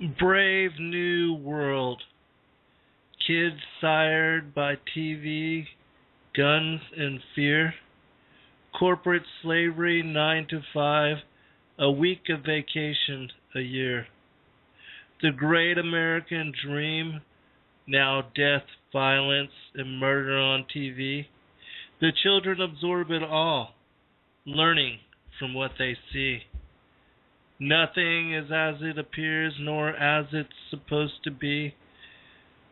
Brave new world. Kids sired by TV, guns, and fear. Corporate slavery 9 to 5, a week of vacation a year. The great American dream, now death, violence, and murder on TV. The children absorb it all, learning from what they see. Nothing is as it appears, nor as it's supposed to be.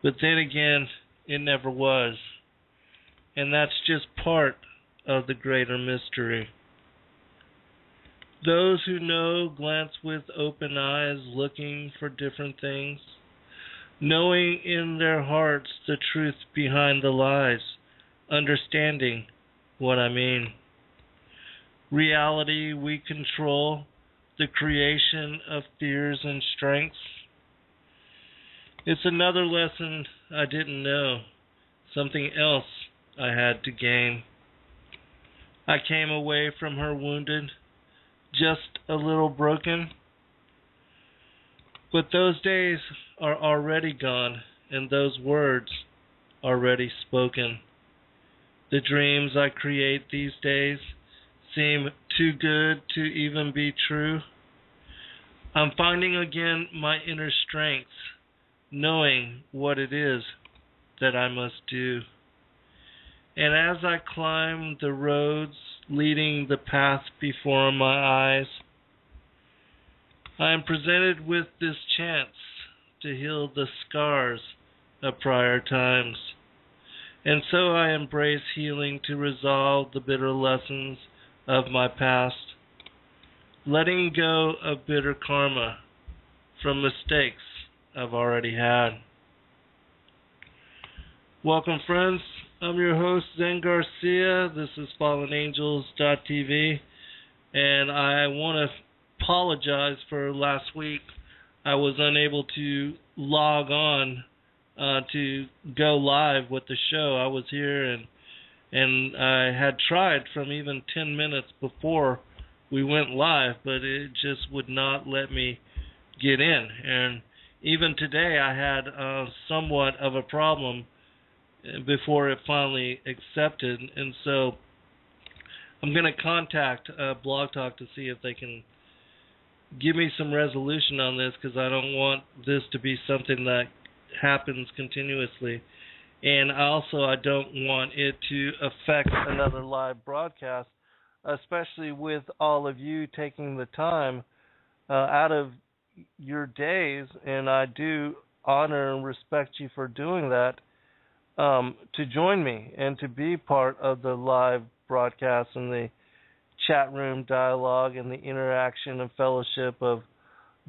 But then again, it never was. And that's just part of the greater mystery. Those who know glance with open eyes, looking for different things, knowing in their hearts the truth behind the lies, understanding what I mean. Reality we control, the creation of fears and strengths. It's another lesson I didn't know, something else I had to gain. I came away from her wounded, just a little broken. But those days are already gone, and those words already spoken. The dreams I create these days seem too good to even be true. I'm finding again my inner strength, knowing what it is that I must do. And as I climb the roads leading the path before my eyes, I am presented with this chance to heal the scars of prior times. And so I embrace healing to resolve the bitter lessons of my past, letting go of bitter karma from mistakes I've already had. Welcome, friends. I'm your host, Zen Garcia. This is FallenAngels.tv, and I want to apologize for last week. I was unable to log on to go live with the show. I was here, and I had tried from even 10 minutes before we went live, but it just would not let me get in. And even today, I had somewhat of a problem before it finally accepted, and so I'm going to contact Blog Talk to see if they can give me some resolution on this, because I don't want this to be something that happens continuously, and also I don't want it to affect another live broadcast, especially with all of you taking the time out of your days, and I do honor and respect you for doing that, to join me and to be part of the live broadcast and the chat room dialogue and the interaction and fellowship of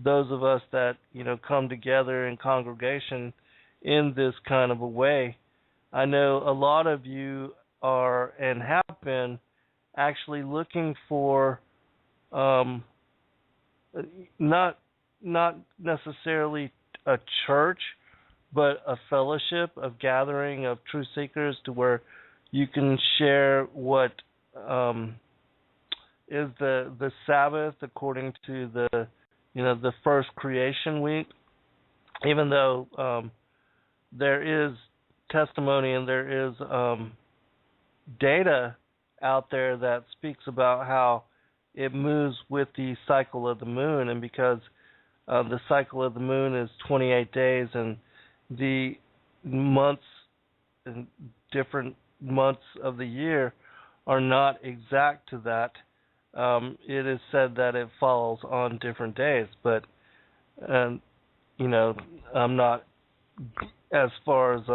those of us that, come together in congregation in this kind of a way. I know a lot of you are and have been actually looking for not necessarily a church, but a fellowship of gathering of truth seekers to where you can share what is the Sabbath according to the first creation week. Even though there is testimony and there is data out there that speaks about how it moves with the cycle of the moon, and because the cycle of the moon is 28 days, and the months and different months of the year are not exact to that. It is said that it falls on different days, but I'm not as far as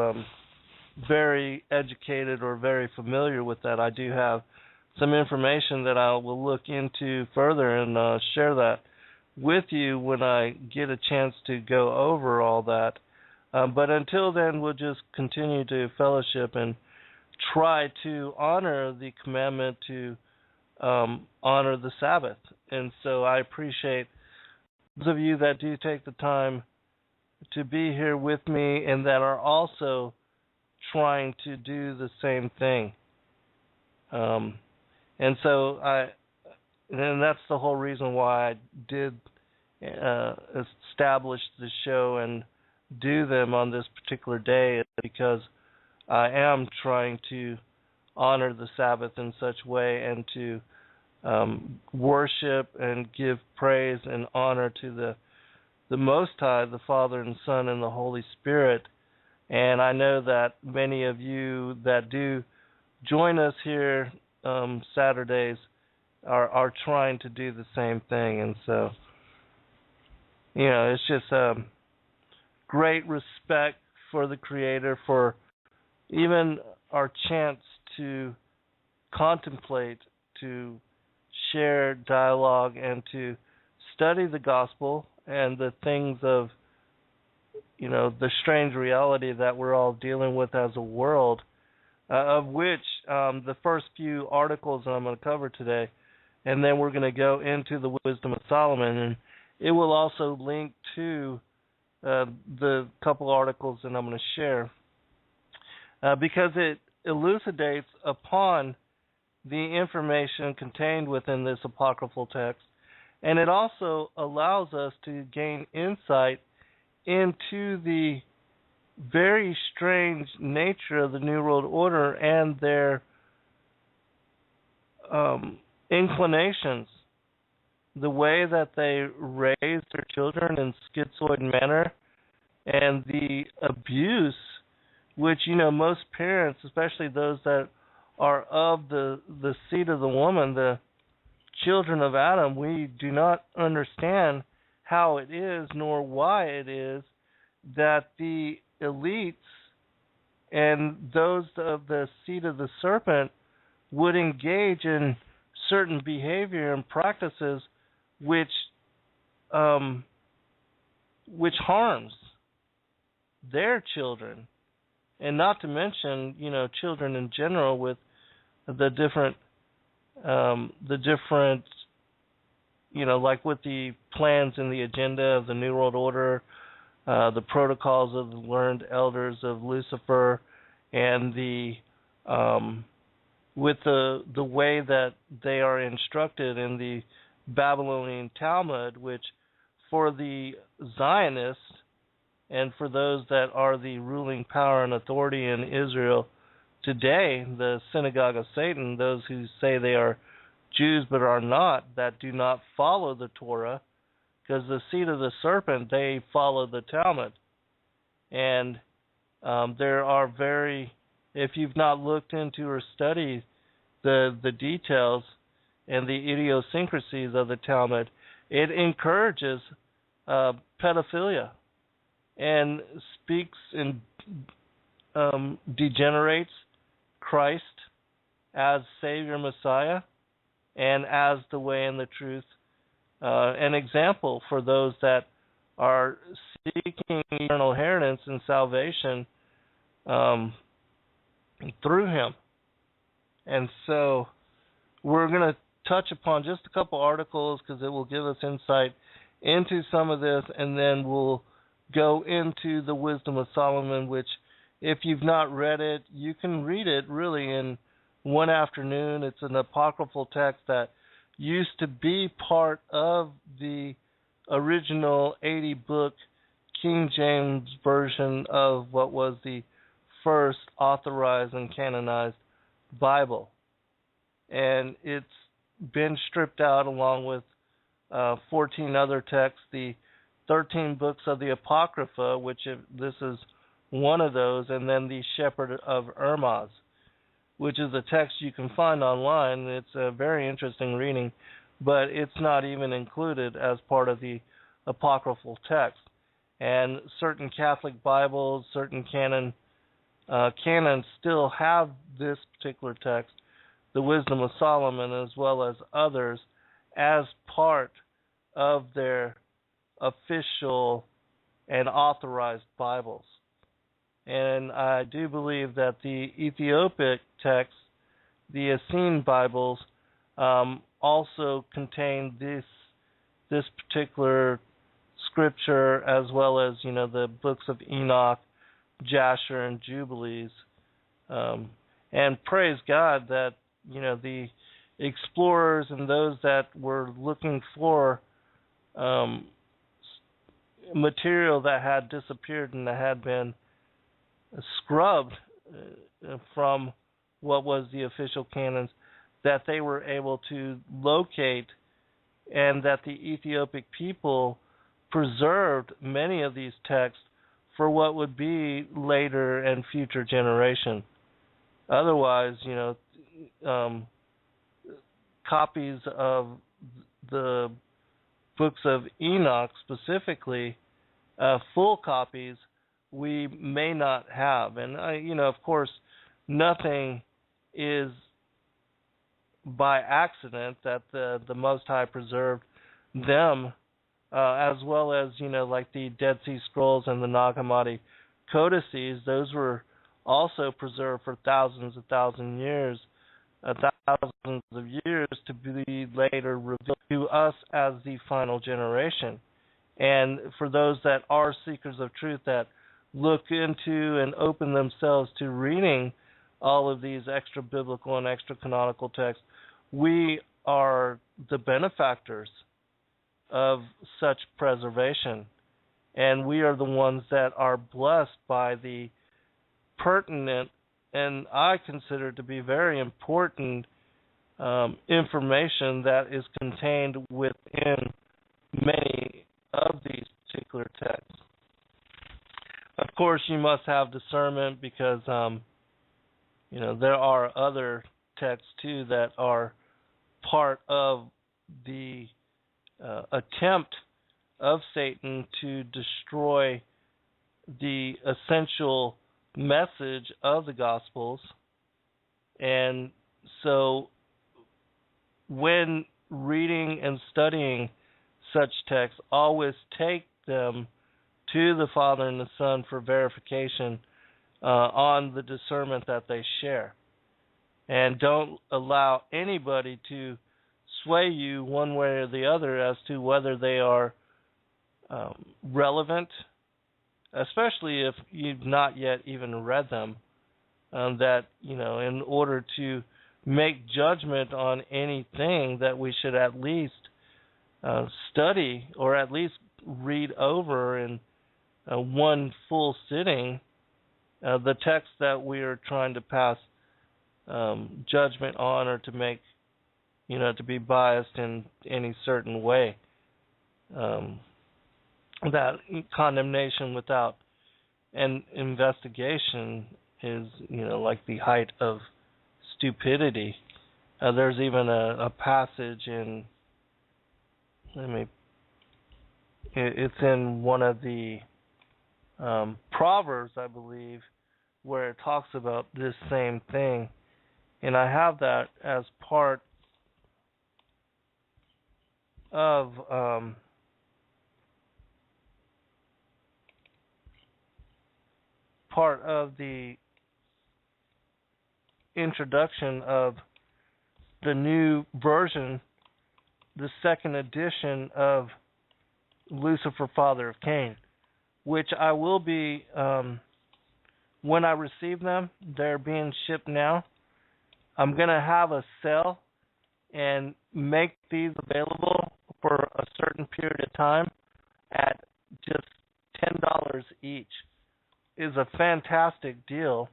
very educated or very familiar with that. I do have some information that I will look into further and share that with you when I get a chance to go over all that. But until then, we'll just continue to fellowship and try to honor the commandment to honor the Sabbath. And so I appreciate those of you that do take the time to be here with me and that are also trying to do the same thing. And that's the whole reason why I did establish the show and do them on this particular day is because I am trying to honor the Sabbath in such way and to worship and give praise and honor to the Most High, the Father and Son and the Holy Spirit. And I know that many of you that do join us here Saturdays are trying to do the same thing. And so, it's just great respect for the Creator, for even our chance to contemplate, to share dialogue, and to study the gospel and the things of, the strange reality that we're all dealing with as a world, of which the first few articles that I'm going to cover today, and then we're going to go into the Wisdom of Solomon, and it will also link to the couple articles that I'm going to share, because it elucidates upon the information contained within this apocryphal text, and it also allows us to gain insight into the very strange nature of the New World Order and their inclinations, the way that they raise their children in schizoid manner, and the abuse which, most parents, especially those that are of the seed of the woman, the children of Adam, we do not understand how it is nor why it is that the elites and those of the seed of the serpent would engage in certain behavior and practices which harms their children, and not to mention, children in general, with the different, like with the plans and the agenda of the New World Order, the protocols of the learned elders of Lucifer, and with the way that they are instructed in the Babylonian Talmud, which for the Zionists and for those that are the ruling power and authority in Israel today, the synagogue of Satan, those who say they are Jews but are not, that do not follow the Torah, because the seed of the serpent, they follow the Talmud. And there are if you've not looked into or studied the details and the idiosyncrasies of the Talmud, it encourages pedophilia and speaks and degenerates Christ as Savior Messiah and as the way and the truth, an example for those that are seeking eternal inheritance and salvation through Him. And so we're going to touch upon just a couple articles because it will give us insight into some of this, and then we'll go into the Wisdom of Solomon, which, if you've not read it, you can read it really in one afternoon. It's an apocryphal text that used to be part of the original 80-book King James version of what was the first authorized and canonized Bible. And it's been stripped out along with 14 other texts, the 13 books of the Apocrypha, which this is one of those, and then the Shepherd of Hermas, which is a text you can find online. It's a very interesting reading, but it's not even included as part of the apocryphal text. And certain Catholic Bibles, certain canons still have this particular text, the Wisdom of Solomon, as well as others, as part of their official and authorized Bibles. And I do believe that the Ethiopic text, the Essene Bibles, also contain this particular scripture, as well as the books of Enoch, Jasher, and Jubilees. And praise God that the explorers and those that were looking for material that had disappeared and that had been scrubbed from what was the official canons, that they were able to locate, and that the Ethiopic people preserved many of these texts for what would be later and future generation. Otherwise, copies of the books of Enoch specifically, full copies, we may not have. And, of course, nothing is by accident that the Most High preserved them, as well as, like the Dead Sea Scrolls and the Nag Hammadi codices. Those were also preserved for thousands of years to be later revealed to us as the final generation. And for those that are seekers of truth, that look into and open themselves to reading all of these extra biblical and extra canonical texts, we are the benefactors of such preservation. And we are the ones that are blessed by the pertinent, and I consider to be very important, information that is contained within many of these particular texts. Of course, you must have discernment, because there are other texts too that are part of the attempt of Satan to destroy the essential message of the Gospels. And so when reading and studying such texts, always take them to the Father and the Son for verification on the discernment that they share. And don't allow anybody to sway you one way or the other as to whether they are relevant, especially if you've not yet even read them, that, in order to make judgment on anything, that we should at least study, or at least read over in one full sitting the text that we are trying to pass judgment on, or to make, to be biased in any certain way. That condemnation without an investigation is, like the height of stupidity. There's even a passage in, it's in one of the Proverbs, I believe, where it talks about this same thing. And I have that as part of the introduction of the new version, the second edition of Lucifer, Father of Cain, which I will be, when I receive them, they're being shipped now. I'm going to have a sale and make these available for a certain period of time at just $10 each. Is a fantastic deal.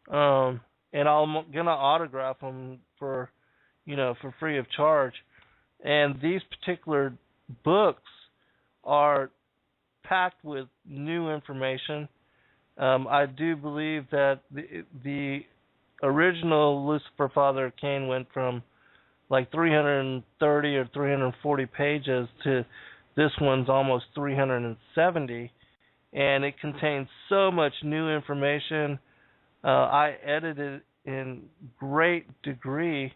And I'm going to autograph them for free of charge. And these particular books are packed with new information. I do believe that the original Lucifer, Father of Cain went from like 330 or 340 pages to this one's almost 370, and it contains so much new information. I edited in great degree.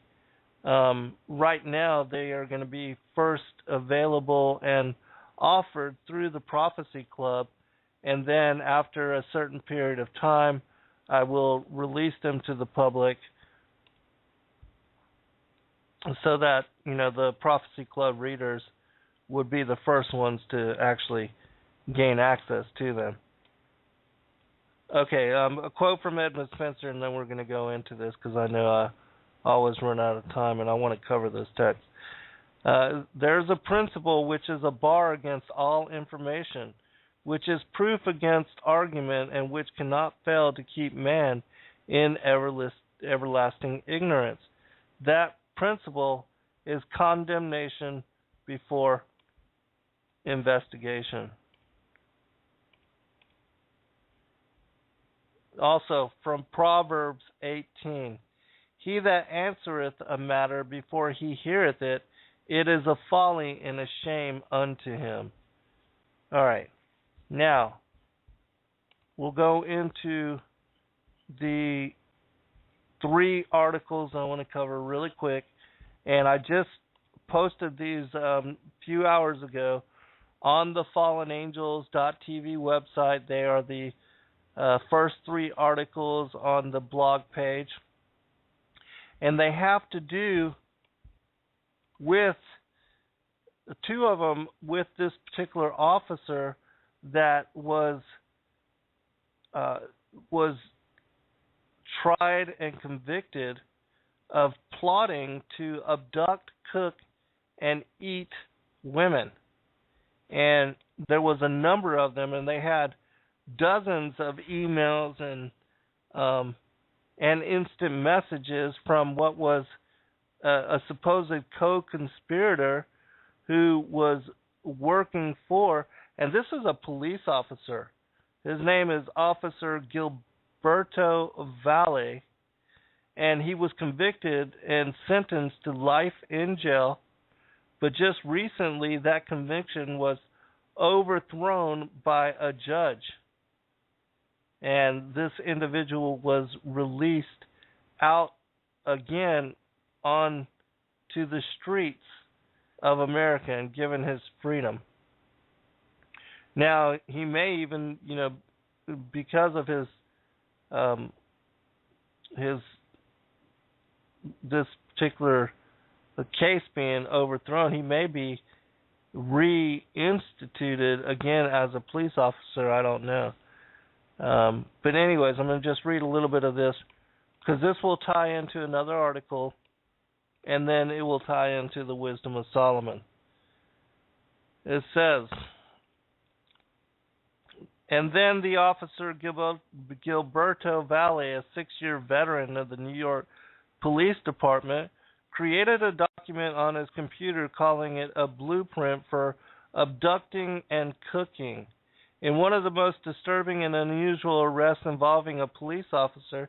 Right now they are going to be first available and offered through the Prophecy Club, and then after a certain period of time I will release them to the public, so that the Prophecy Club readers would be the first ones to actually gain access to them. Okay, a quote from Edmund Spencer, and then we're going to go into this, because I know I always run out of time and I want to cover this text. There's a principle which is a bar against all information, which is proof against argument, and which cannot fail to keep man in everlasting ignorance. That principle is condemnation before investigation. Also, from Proverbs 18, he that answereth a matter before he heareth it, it is a folly and a shame unto him. All right. Now, we'll go into the 3 articles I want to cover really quick. And I just posted these few hours ago on the fallenangels.tv website. They are the first 3 articles on the blog page. And they have to do with 2 of them with this particular officer that was tried and convicted of plotting to abduct, cook, and eat women. And there was a number of them, and they had dozens of emails and instant messages from what was a supposed co-conspirator who was working for, and this is a police officer. His name is Officer Gilberto Valle, and he was convicted and sentenced to life in jail, but just recently that conviction was overthrown by a judge, and this individual was released out again on to the streets of America and given his freedom. Now, he may even, because of this particular case being overthrown, he may be reinstituted again as a police officer. I don't know. But anyways, I'm going to just read a little bit of this, because this will tie into another article, and then it will tie into the Wisdom of Solomon. It says, and then the officer Gilberto Valle, a 6-year veteran of the New York Police Department, created a document on his computer calling it a blueprint for abducting and cooking. In one of the most disturbing and unusual arrests involving a police officer,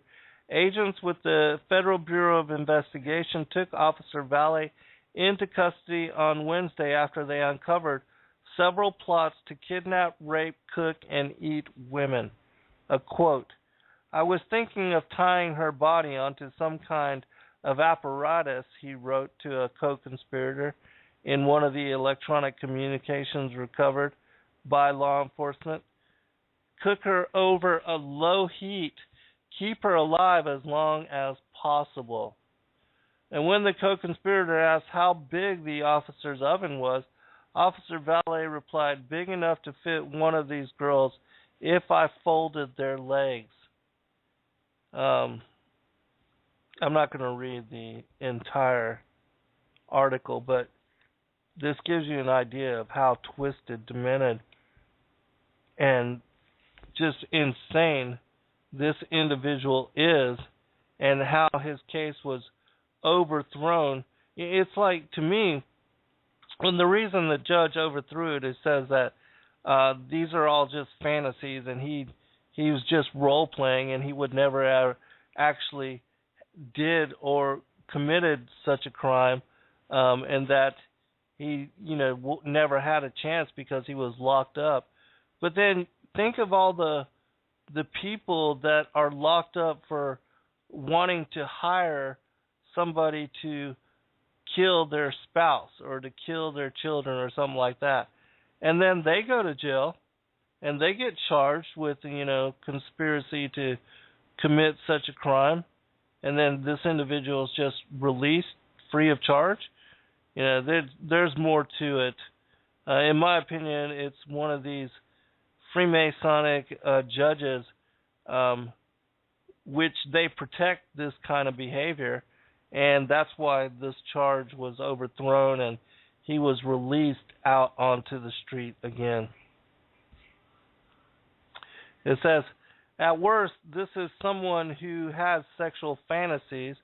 agents with the Federal Bureau of Investigation took Officer Valle into custody on Wednesday after they uncovered several plots to kidnap, rape, cook, and eat women. A quote, "I was thinking of tying her body onto some kind of apparatus," he wrote to a co-conspirator in one of the electronic communications recovered by law enforcement. "Cook her over a low heat. Keep her alive as long as possible." And when the co-conspirator asked how big the officer's oven was, Officer Valle replied, "Big enough to fit one of these girls if I folded their legs." I'm not going to read the entire article, but this gives you an idea of how twisted, demented, and just insane this individual is, and how his case was overthrown. It's like, to me, and the reason the judge overthrew it is says that these are all just fantasies, and he was just role playing, and he would never have actually did or committed such a crime, and that he never had a chance because he was locked up. But then think of all the people that are locked up for wanting to hire somebody to kill their spouse or to kill their children or something like that. And then they go to jail and they get charged with, conspiracy to commit such a crime. And then this individual is just released free of charge. There's more to it. In my opinion, it's one of these Freemasonic judges, which they protect this kind of behavior, and that's why this charge was overthrown, and he was released out onto the street again. It says, at worst, this is someone who has sexual fantasies,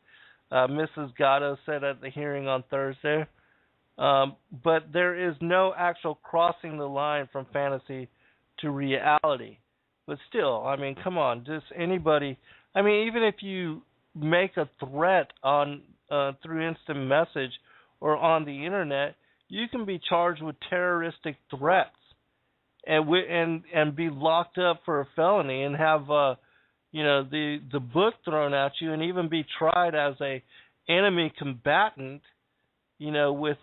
Mrs. Gatto said at the hearing on Thursday. But there is no actual crossing the line from fantasy to reality. But still, I mean, come on, just anybody. I mean, even if you make a threat on through instant message or on the internet, you can be charged with terroristic threats and be locked up for a felony and have the book thrown at you and even be tried as a enemy combatant, with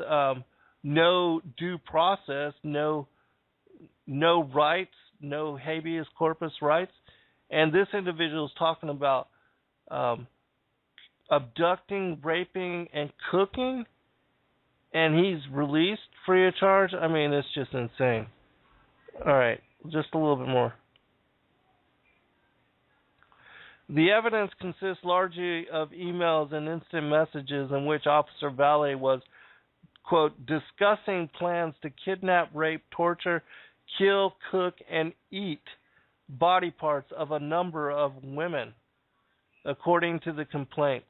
no due process, no rights, no habeas corpus rights. And this individual is talking about abducting, raping, and cooking, and he's released free of charge. I mean, it's just insane. All right, just a little bit more. The evidence consists largely of emails and instant messages in which Officer Valle was, quote, discussing plans to kidnap, rape, torture, kill, cook, and eat body parts of a number of women, according to the complaint.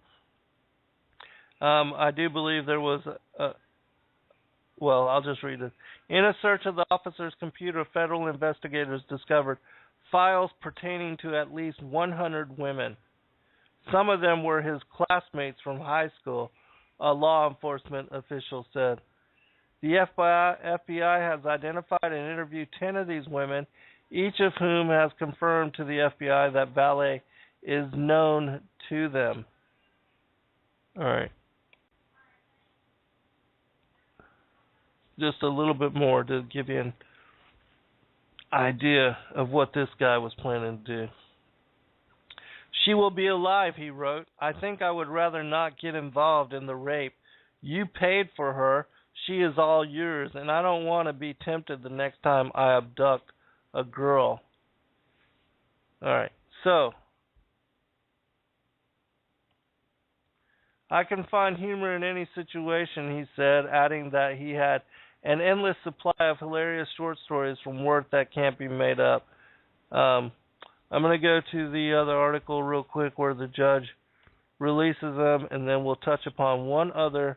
I do believe there was I'll just read it. In a search of the officer's computer, federal investigators discovered files pertaining to at least 100 women. Some of them were his classmates from high school, a law enforcement official said. The FBI has identified and interviewed 10 of these women, each of whom has confirmed to the FBI that Valle is known to them. All right. Just a little bit more to give you an idea of what this guy was planning to do. She will be alive, he wrote. I think I would rather not get involved in the rape. You paid for her. She is all yours, and I don't want to be tempted the next time I abduct a girl. All right, so I can find humor in any situation, he said, adding that he had an endless supply of hilarious short stories from work that can't be made up. I'm going to go to the other article real quick where the judge releases them, and then we'll touch upon one other,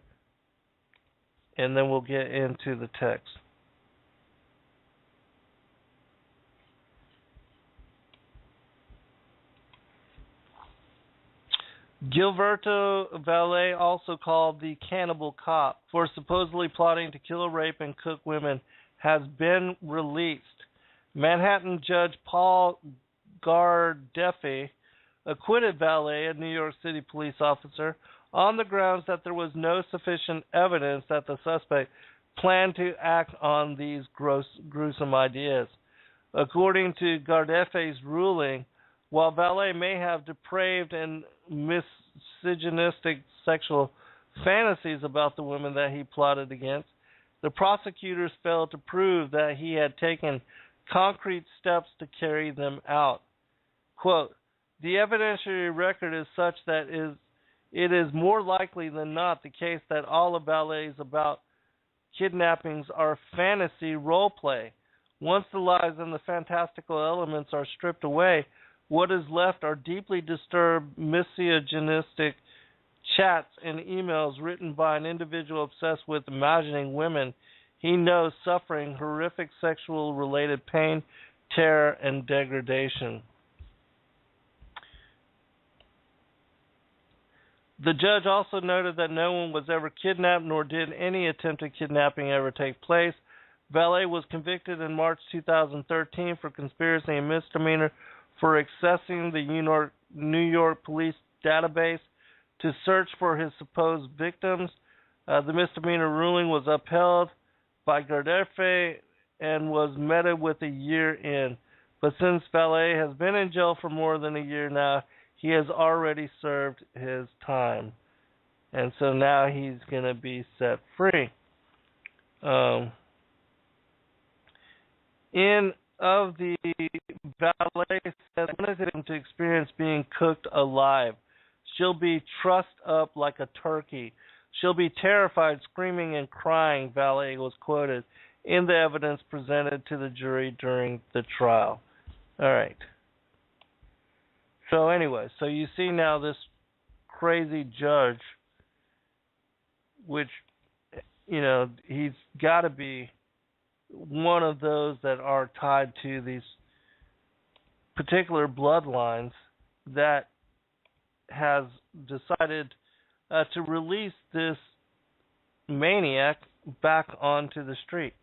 and then we'll get into the text. Gilberto Valle, also called the Cannibal Cop, for supposedly plotting to kill, rape, and cook women, has been released. Manhattan Judge Paul Gardeffi acquitted Valle, a New York City police officer, on the grounds that there was no sufficient evidence that the suspect planned to act on these gruesome ideas. According to Gardeffi's ruling, while Valle may have depraved and misogynistic sexual fantasies about the women that he plotted against, the prosecutors failed to prove that he had taken concrete steps to carry them out. Quote, the evidentiary record is such that it is more likely than not the case that all of Valle's about kidnappings are fantasy role play. Once the lies and the fantastical elements are stripped away, what is left are deeply disturbed, misogynistic chats and emails written by an individual obsessed with imagining women he knows suffering horrific sexual-related pain, terror, and degradation. The judge also noted that no one was ever kidnapped, nor did any attempted kidnapping ever take place. Valle was convicted in March 2013 for conspiracy and misdemeanor for accessing the New York police database to search for his supposed victims. The misdemeanor ruling was upheld by Gardeffi and was meted with a year in. But since Valle has been in jail for more than a year now, he has already served his time. And so now he's going to be set free. Of the Valle says wanted him to experience being cooked alive. She'll be trussed up like a turkey, She'll be terrified, screaming and crying, Valet was quoted in the evidence presented to the jury during the trial. All right. So anyway, so you see now this crazy judge, which, he's got to be one of those that are tied to these particular bloodlines that has decided to release this maniac back onto the street.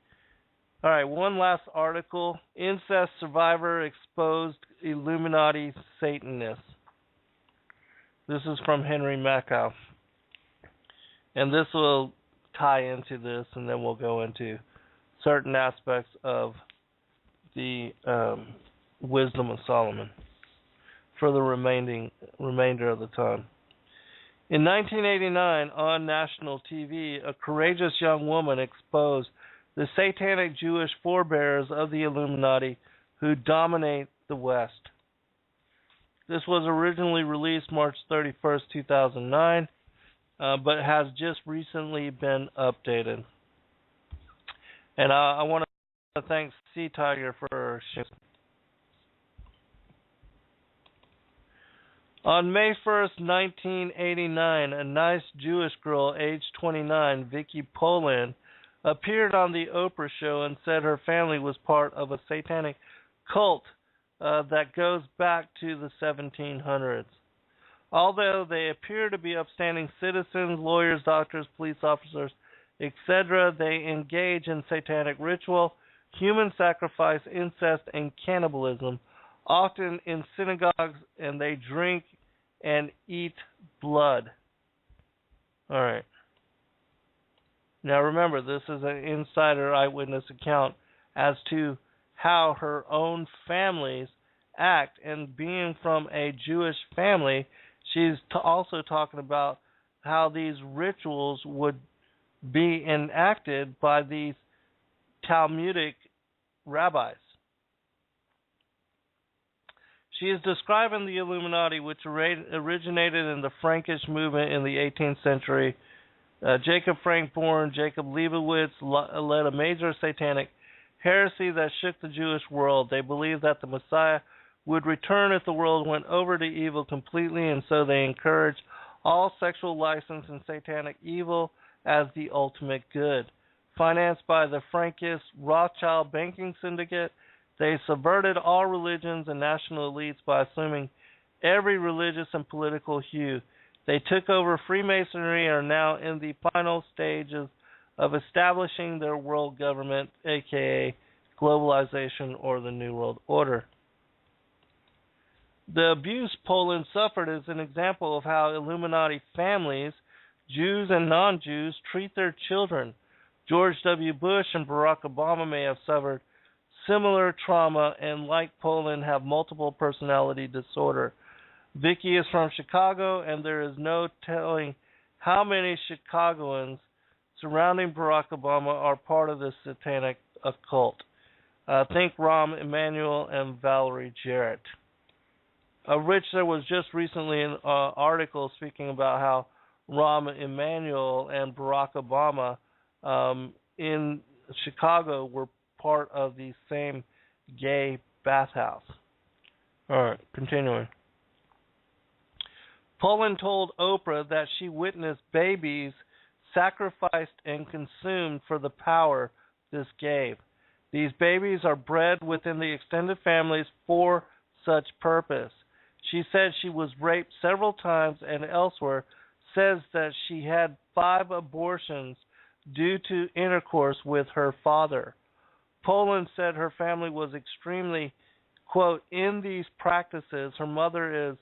All right, one last article. Incest survivor exposed Illuminati Satanist. This is from Henry Makow. And this will tie into this, and then we'll go into certain aspects of the Wisdom of Solomon for the remainder of the time. In 1989, on national TV, a courageous young woman exposed the satanic Jewish forebears of the Illuminati who dominate the West. This was originally released March 31st, 2009, but has just recently been updated. And I want to thank Sea Tiger for sharing. On May 1st, 1989, a nice Jewish girl, aged 29, Vicky Poland, appeared on the Oprah show and said her family was part of a satanic cult that goes back to the 1700s. Although they appear to be upstanding citizens, lawyers, doctors, police officers, etc., they engage in satanic ritual, human sacrifice, incest, and cannibalism, often in synagogues, and they drink and eat blood. All right. Now remember, this is an insider eyewitness account as to how her own families act, and being from a Jewish family, she's also talking about how these rituals would be enacted by these Talmudic rabbis. She is describing the Illuminati, which originated in the Frankish movement in the 18th century. Jacob Frank born Jacob Leibowitz led a major satanic heresy that shook the Jewish world. They believed that the Messiah would return if the world went over to evil completely, and so they encouraged all sexual license and satanic evil as the ultimate good. Financed by the Frankish Rothschild banking syndicate, they subverted all religions and national elites by assuming every religious and political hue. They took over Freemasonry and are now in the final stages of establishing their world government, aka globalization or the New World Order. The abuse Poland suffered is an example of how Illuminati families, Jews and non-Jews, treat their children. George W. Bush and Barack Obama may have suffered similar trauma and, like Poland, have multiple personality disorder. Vicky is from Chicago, and there is no telling how many Chicagoans surrounding Barack Obama are part of this satanic occult. Think Rahm Emanuel and Valerie Jarrett. Rich, there was just recently an article speaking about how Rahm Emanuel and Barack Obama in Chicago were part of the same gay bathhouse. All right, continuing. Poland told Oprah that she witnessed babies sacrificed and consumed for the power this gave. These babies are bred within the extended families for such purpose. She said she was raped several times, and elsewhere says that she had 5 abortions due to intercourse with her father. Poland said her family was extremely, quote, in these practices. Her mother is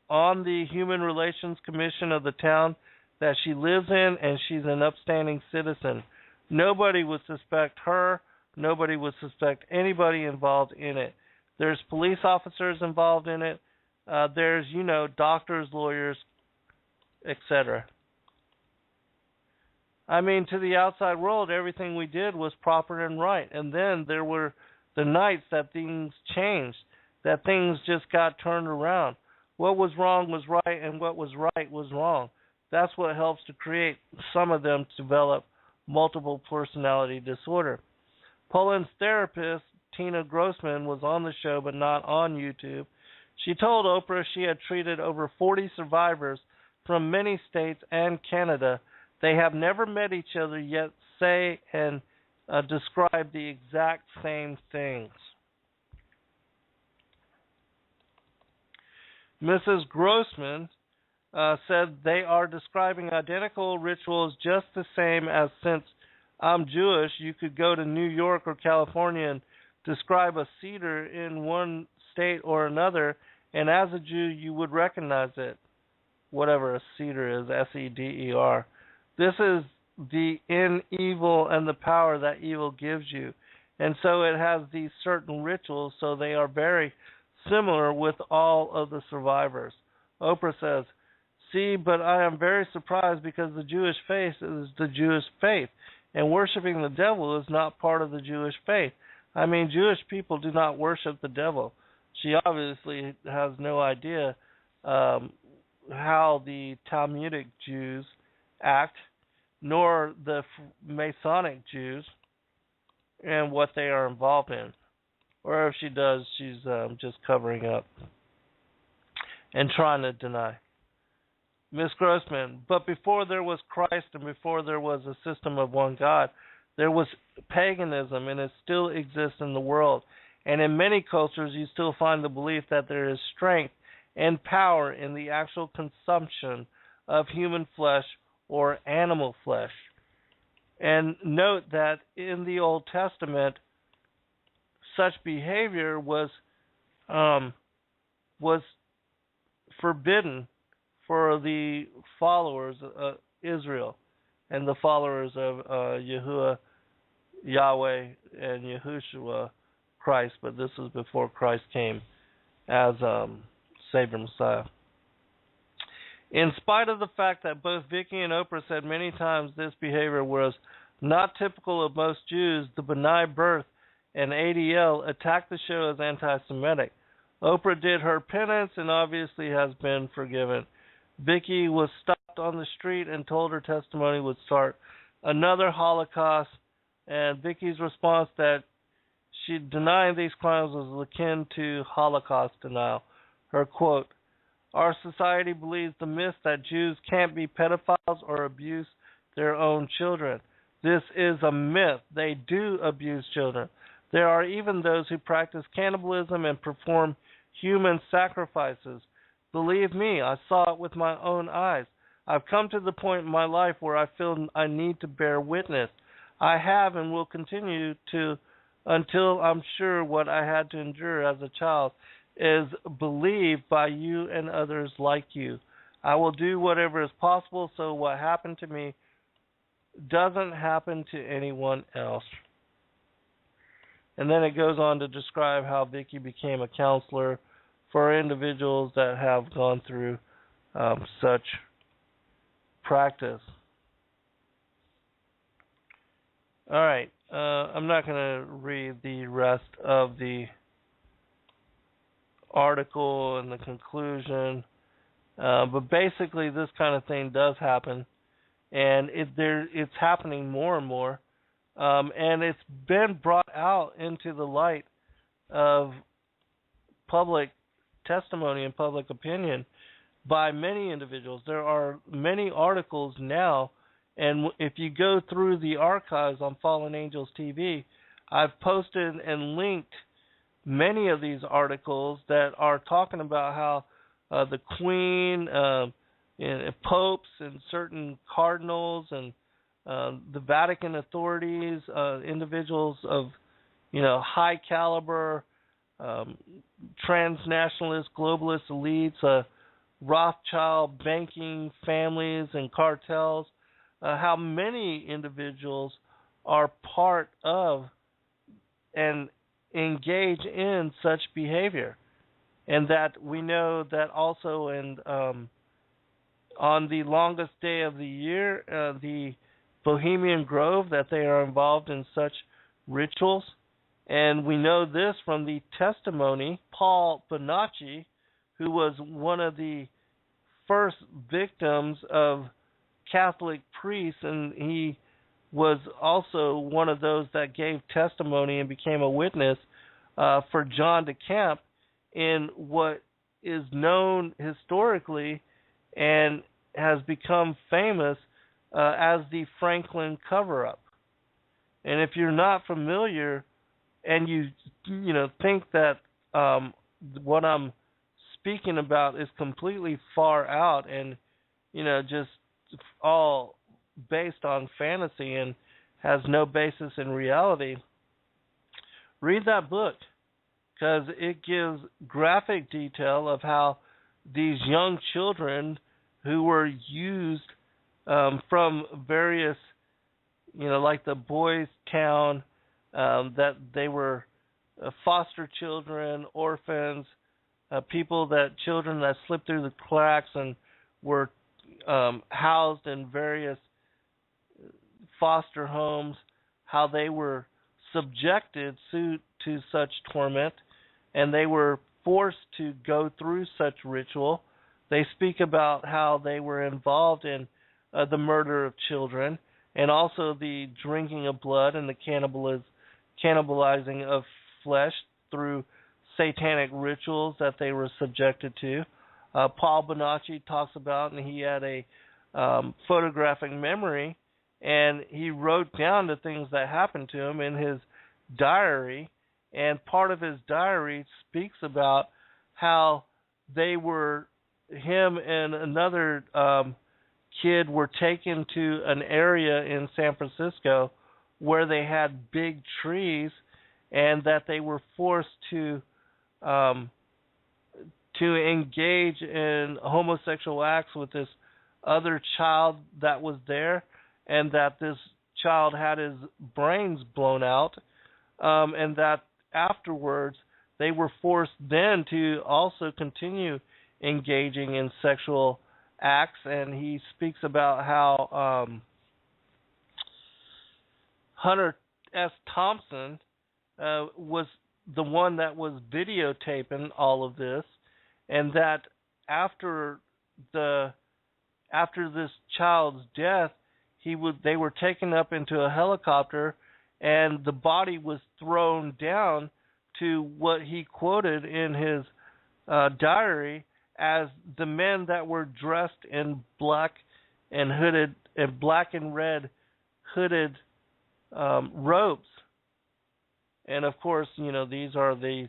on the Human Relations Commission of the town that she lives in, and she's an upstanding citizen. Nobody would suspect her. Nobody would suspect anybody involved in it. There's police officers involved in it. There's, doctors, lawyers, etc. I mean, to the outside world, everything we did was proper and right. And then there were the nights that things changed, that things just got turned around. What was wrong was right, and what was right was wrong. That's what helps to create some of them develop multiple personality disorder. Poland's therapist, Tina Grossman, was on the show but not on YouTube. She told Oprah she had treated over 40 survivors from many states and Canada. They have never met each other yet say and describe the exact same things. Mrs. Grossman said they are describing identical rituals just the same as, since I'm Jewish, you could go to New York or California and describe a cedar in one state or another, and as a Jew you would recognize it, whatever a cedar is, S-E-D-E-R. This is the in evil and the power that evil gives you. And so it has these certain rituals, so they are very similar with all of the survivors. Oprah says, see, but I am very surprised because the Jewish faith is the Jewish faith, and worshiping the devil is not part of the Jewish faith. I mean, Jewish people do not worship the devil. She obviously has no idea how the Talmudic Jews act, nor the Masonic Jews, and what they are involved in. Or if she does, she's just covering up and trying to deny. Miss Grossman, but before there was Christ and before there was a system of one God, there was paganism, and it still exists in the world. And in many cultures, you still find the belief that there is strength and power in the actual consumption of human flesh or animal flesh. And note that in the Old Testament, such behavior was forbidden for the followers of Israel and the followers of Yahuwah, Yahweh, and Yahushua, Christ. But this was before Christ came as Savior Messiah. In spite of the fact that both Vicky and Oprah said many times this behavior was not typical of most Jews, the B'nai B'rith and ADL attacked the show as anti-Semitic. Oprah did her penance and obviously has been forgiven. Vicky was stopped on the street and told her testimony would start another Holocaust, and Vicky's response that she denied these crimes was akin to Holocaust denial. Her quote, our society believes the myth that Jews can't be pedophiles or abuse their own children. This is a myth. They do abuse children. There are even those who practice cannibalism and perform human sacrifices. Believe me, I saw it with my own eyes. I've come to the point in my life where I feel I need to bear witness. I have and will continue to until I'm sure what I had to endure as a child is believed by you and others like you. I will do whatever is possible so what happened to me doesn't happen to anyone else. And then it goes on to describe how Vicky became a counselor for individuals that have gone through such practice. All right, I'm not going to read the rest of the article and the conclusion, but basically this kind of thing does happen, and it's happening more and more, and it's been brought out into the light of public testimony and public opinion by many individuals. There are many articles now, and if you go through the archives on Fallen Angels TV, I've posted and linked many of these articles that are talking about how the Queen, popes, and certain cardinals, and the Vatican authorities, individuals of high caliber, transnationalist, globalist elites, Rothschild banking families and cartels, how many individuals are part of and engage in such behavior. And that we know that also on the longest day of the year, the Bohemian Grove, that they are involved in such rituals. And we know this from the testimony, Paul Bonacci, who was one of the first victims of Catholic priest, and he was also one of those that gave testimony and became a witness for John de Camp in what is known historically and has become famous as the Franklin cover-up. And if you're not familiar and you think that what I'm speaking about is completely far out and just all based on fantasy and has no basis in reality, read that book, because it gives graphic detail of how these young children who were used from various, like the Boys Town, that they were foster children, orphans, children that slipped through the cracks and were housed in various foster homes, how they were subjected to such torment, and they were forced to go through such ritual. They speak about how they were involved in the murder of children, and also the drinking of blood and the cannibalizing of flesh through satanic rituals that they were subjected to. Paul Bonacci talks about, and he had a photographic memory, and he wrote down the things that happened to him in his diary, and part of his diary speaks about how him and another kid were taken to an area in San Francisco where they had big trees, and that they were forced to engage in homosexual acts with this other child that was there, and that this child had his brains blown out, and that afterwards they were forced then to also continue engaging in sexual acts. And he speaks about how Hunter S. Thompson was the one that was videotaping all of this, and that after this child's death, they were taken up into a helicopter, and the body was thrown down to what he quoted in his diary as the men that were dressed in black and red hooded robes. And of course, these are the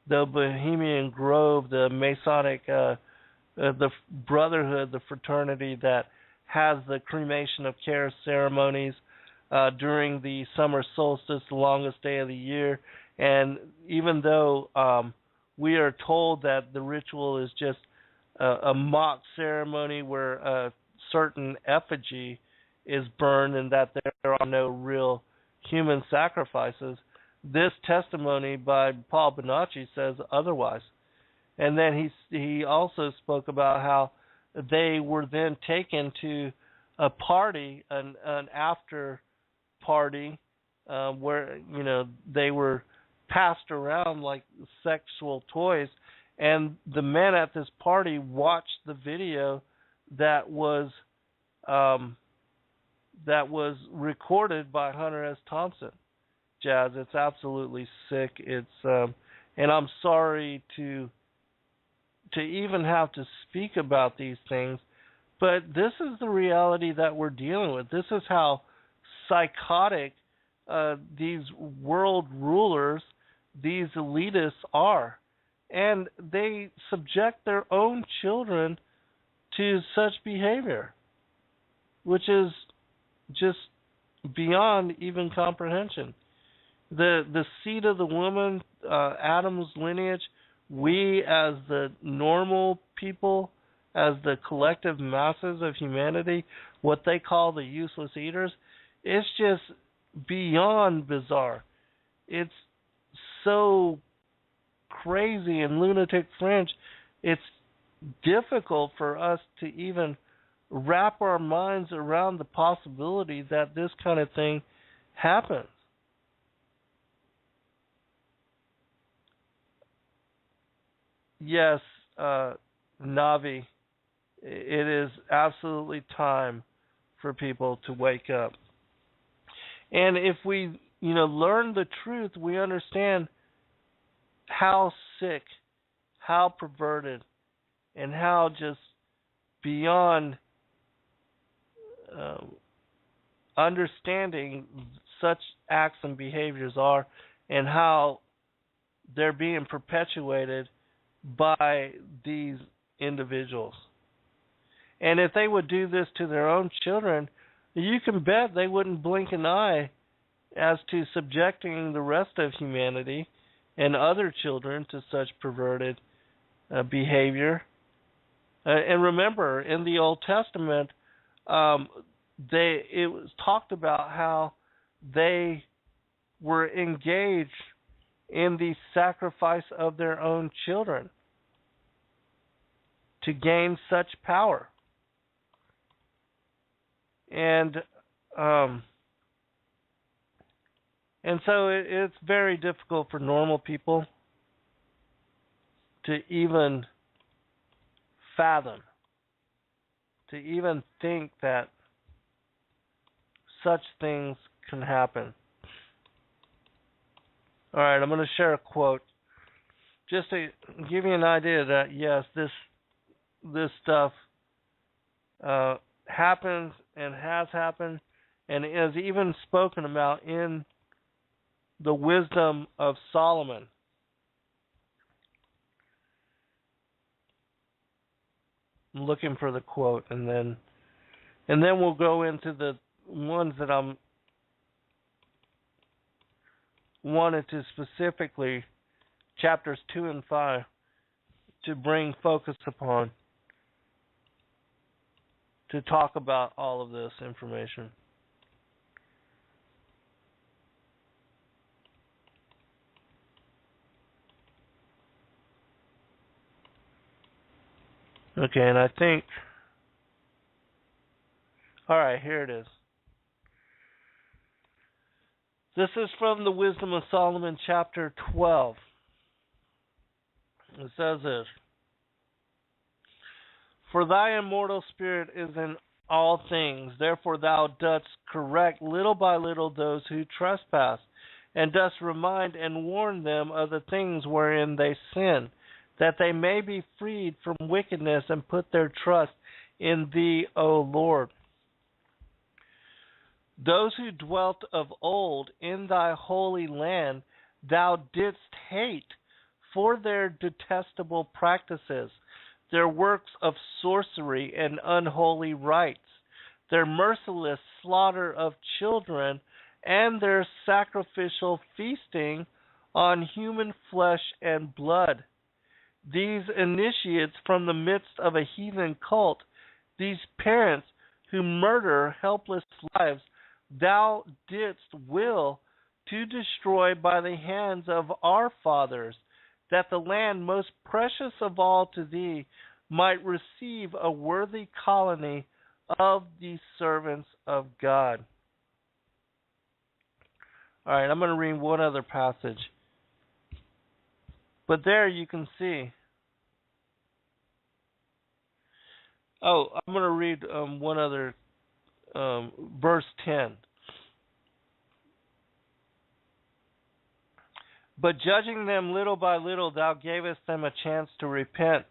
Bohemian Grove, the Masonic, the brotherhood, the fraternity that has the cremation of care ceremonies during the summer solstice, the longest day of the year. And even though we are told that the ritual is just a mock ceremony where a certain effigy is burned and that there are no real human sacrifices, this testimony by Paul Bonacci says otherwise. And then he also spoke about how they were then taken to a party, an after party, where they were passed around like sexual toys, and the men at this party watched the video that was recorded by Hunter S. Thompson. Jazz, it's absolutely sick. It's and I'm sorry to even have to speak about these things, but this is the reality that we're dealing with. This is how psychotic these world rulers, these elitists are, and they subject their own children to such behavior, which is just beyond even comprehension. The seed of the woman, Adam's lineage, we as the normal people, as the collective masses of humanity, what they call the useless eaters, it's just beyond bizarre. It's so crazy and lunatic fringe. It's difficult for us to even wrap our minds around the possibility that this kind of thing happens. Yes, Navi, it is absolutely time for people to wake up. And if we, learn the truth, we understand how sick, how perverted, and how just beyond understanding such acts and behaviors are, and how they're being perpetuated by these individuals. And if they would do this to their own children, you can bet they wouldn't blink an eye as to subjecting the rest of humanity and other children to such perverted behavior. And remember, in the Old Testament, it was talked about how they were engaged in the sacrifice of their own children to gain such power. And so it's very difficult for normal people to even fathom, to even think that such things can happen. All right, I'm going to share a quote just to give you an idea that, yes, this stuff happens and has happened and is even spoken about in the wisdom of Solomon. I'm looking for the quote, and then we'll go into the ones that I'm wanted to specifically, chapters 2 and 5, to bring focus upon, to talk about all of this information. Okay, and I think, all right, here it is. This is from the Wisdom of Solomon, chapter 12. It says this: For thy immortal spirit is in all things, therefore thou dost correct little by little those who trespass, and dost remind and warn them of the things wherein they sin, that they may be freed from wickedness and put their trust in thee, O Lord. Those who dwelt of old in thy holy land thou didst hate for their detestable practices, their works of sorcery and unholy rites, their merciless slaughter of children, and their sacrificial feasting on human flesh and blood. These initiates from the midst of a heathen cult, these parents who murder helpless lives, thou didst will to destroy by the hands of our fathers, that the land most precious of all to thee might receive a worthy colony of the servants of God. All right, I'm going to read one other passage. But there you can see. Oh, I'm going to read one other, verse 10. But judging them little by little, thou gavest them a chance to repent,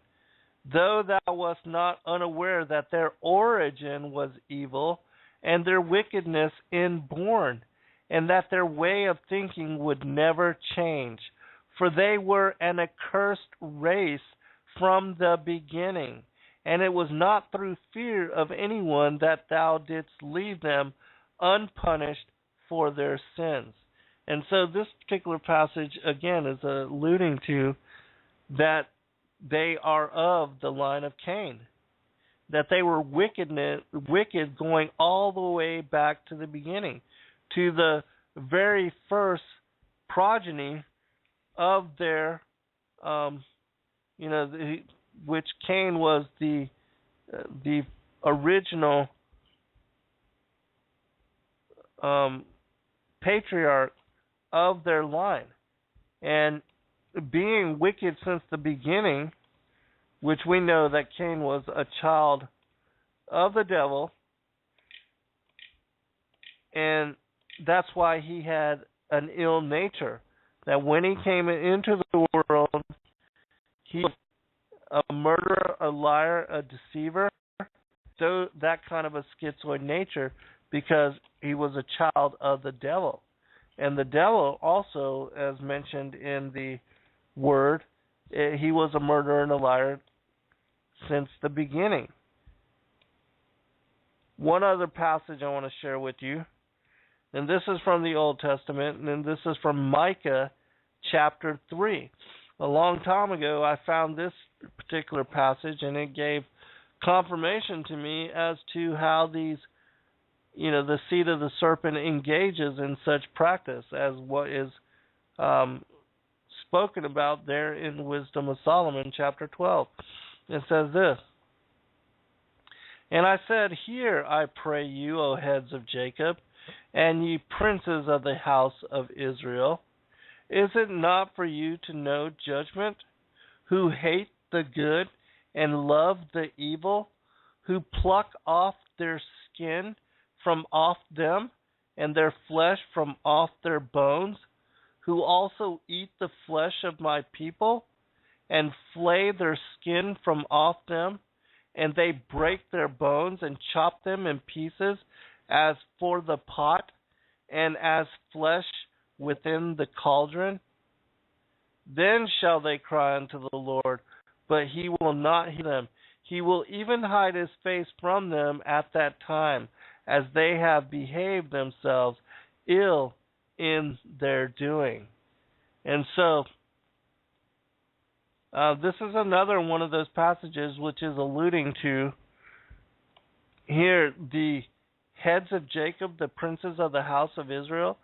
though thou wast not unaware that their origin was evil, and their wickedness inborn, and that their way of thinking would never change. For they were an accursed race from the beginning, and it was not through fear of anyone that thou didst leave them unpunished for their sins. And so this particular passage, again, is alluding to that they are of the line of Cain, that they were wicked going all the way back to the beginning, to the very first progeny of their, which Cain was the original patriarch of their line. And being wicked since the beginning, which we know that Cain was a child of the devil, and that's why he had an ill nature. That when he came into the world, he was a murderer, a liar, a deceiver, so that kind of a schizoid nature, because he was a child of the devil. And the devil also, as mentioned in the word, he was a murderer and a liar since the beginning. One other passage I want to share with you, and this is from the Old Testament, and this is from Micah chapter 3. A long time ago, I found this particular passage, and it gave confirmation to me as to how these, the seed of the serpent engages in such practice as what is spoken about there in Wisdom of Solomon, chapter 12. It says this, "And I said, Hear, I pray you, O heads of Jacob, and ye princes of the house of Israel. Is it not for you to know judgment, who hate the good and love the evil, who pluck off their skin from off them, and their flesh from off their bones, who also eat the flesh of my people, and flay their skin from off them, and they break their bones and chop them in pieces as for the pot, and as flesh within the cauldron? Then shall they cry unto the Lord, but he will not hear them. He will even hide his face from them at that time, as they have behaved themselves ill in their doing." And so, this is another one of those passages which is alluding to here the heads of Jacob, the princes of the house of Israel,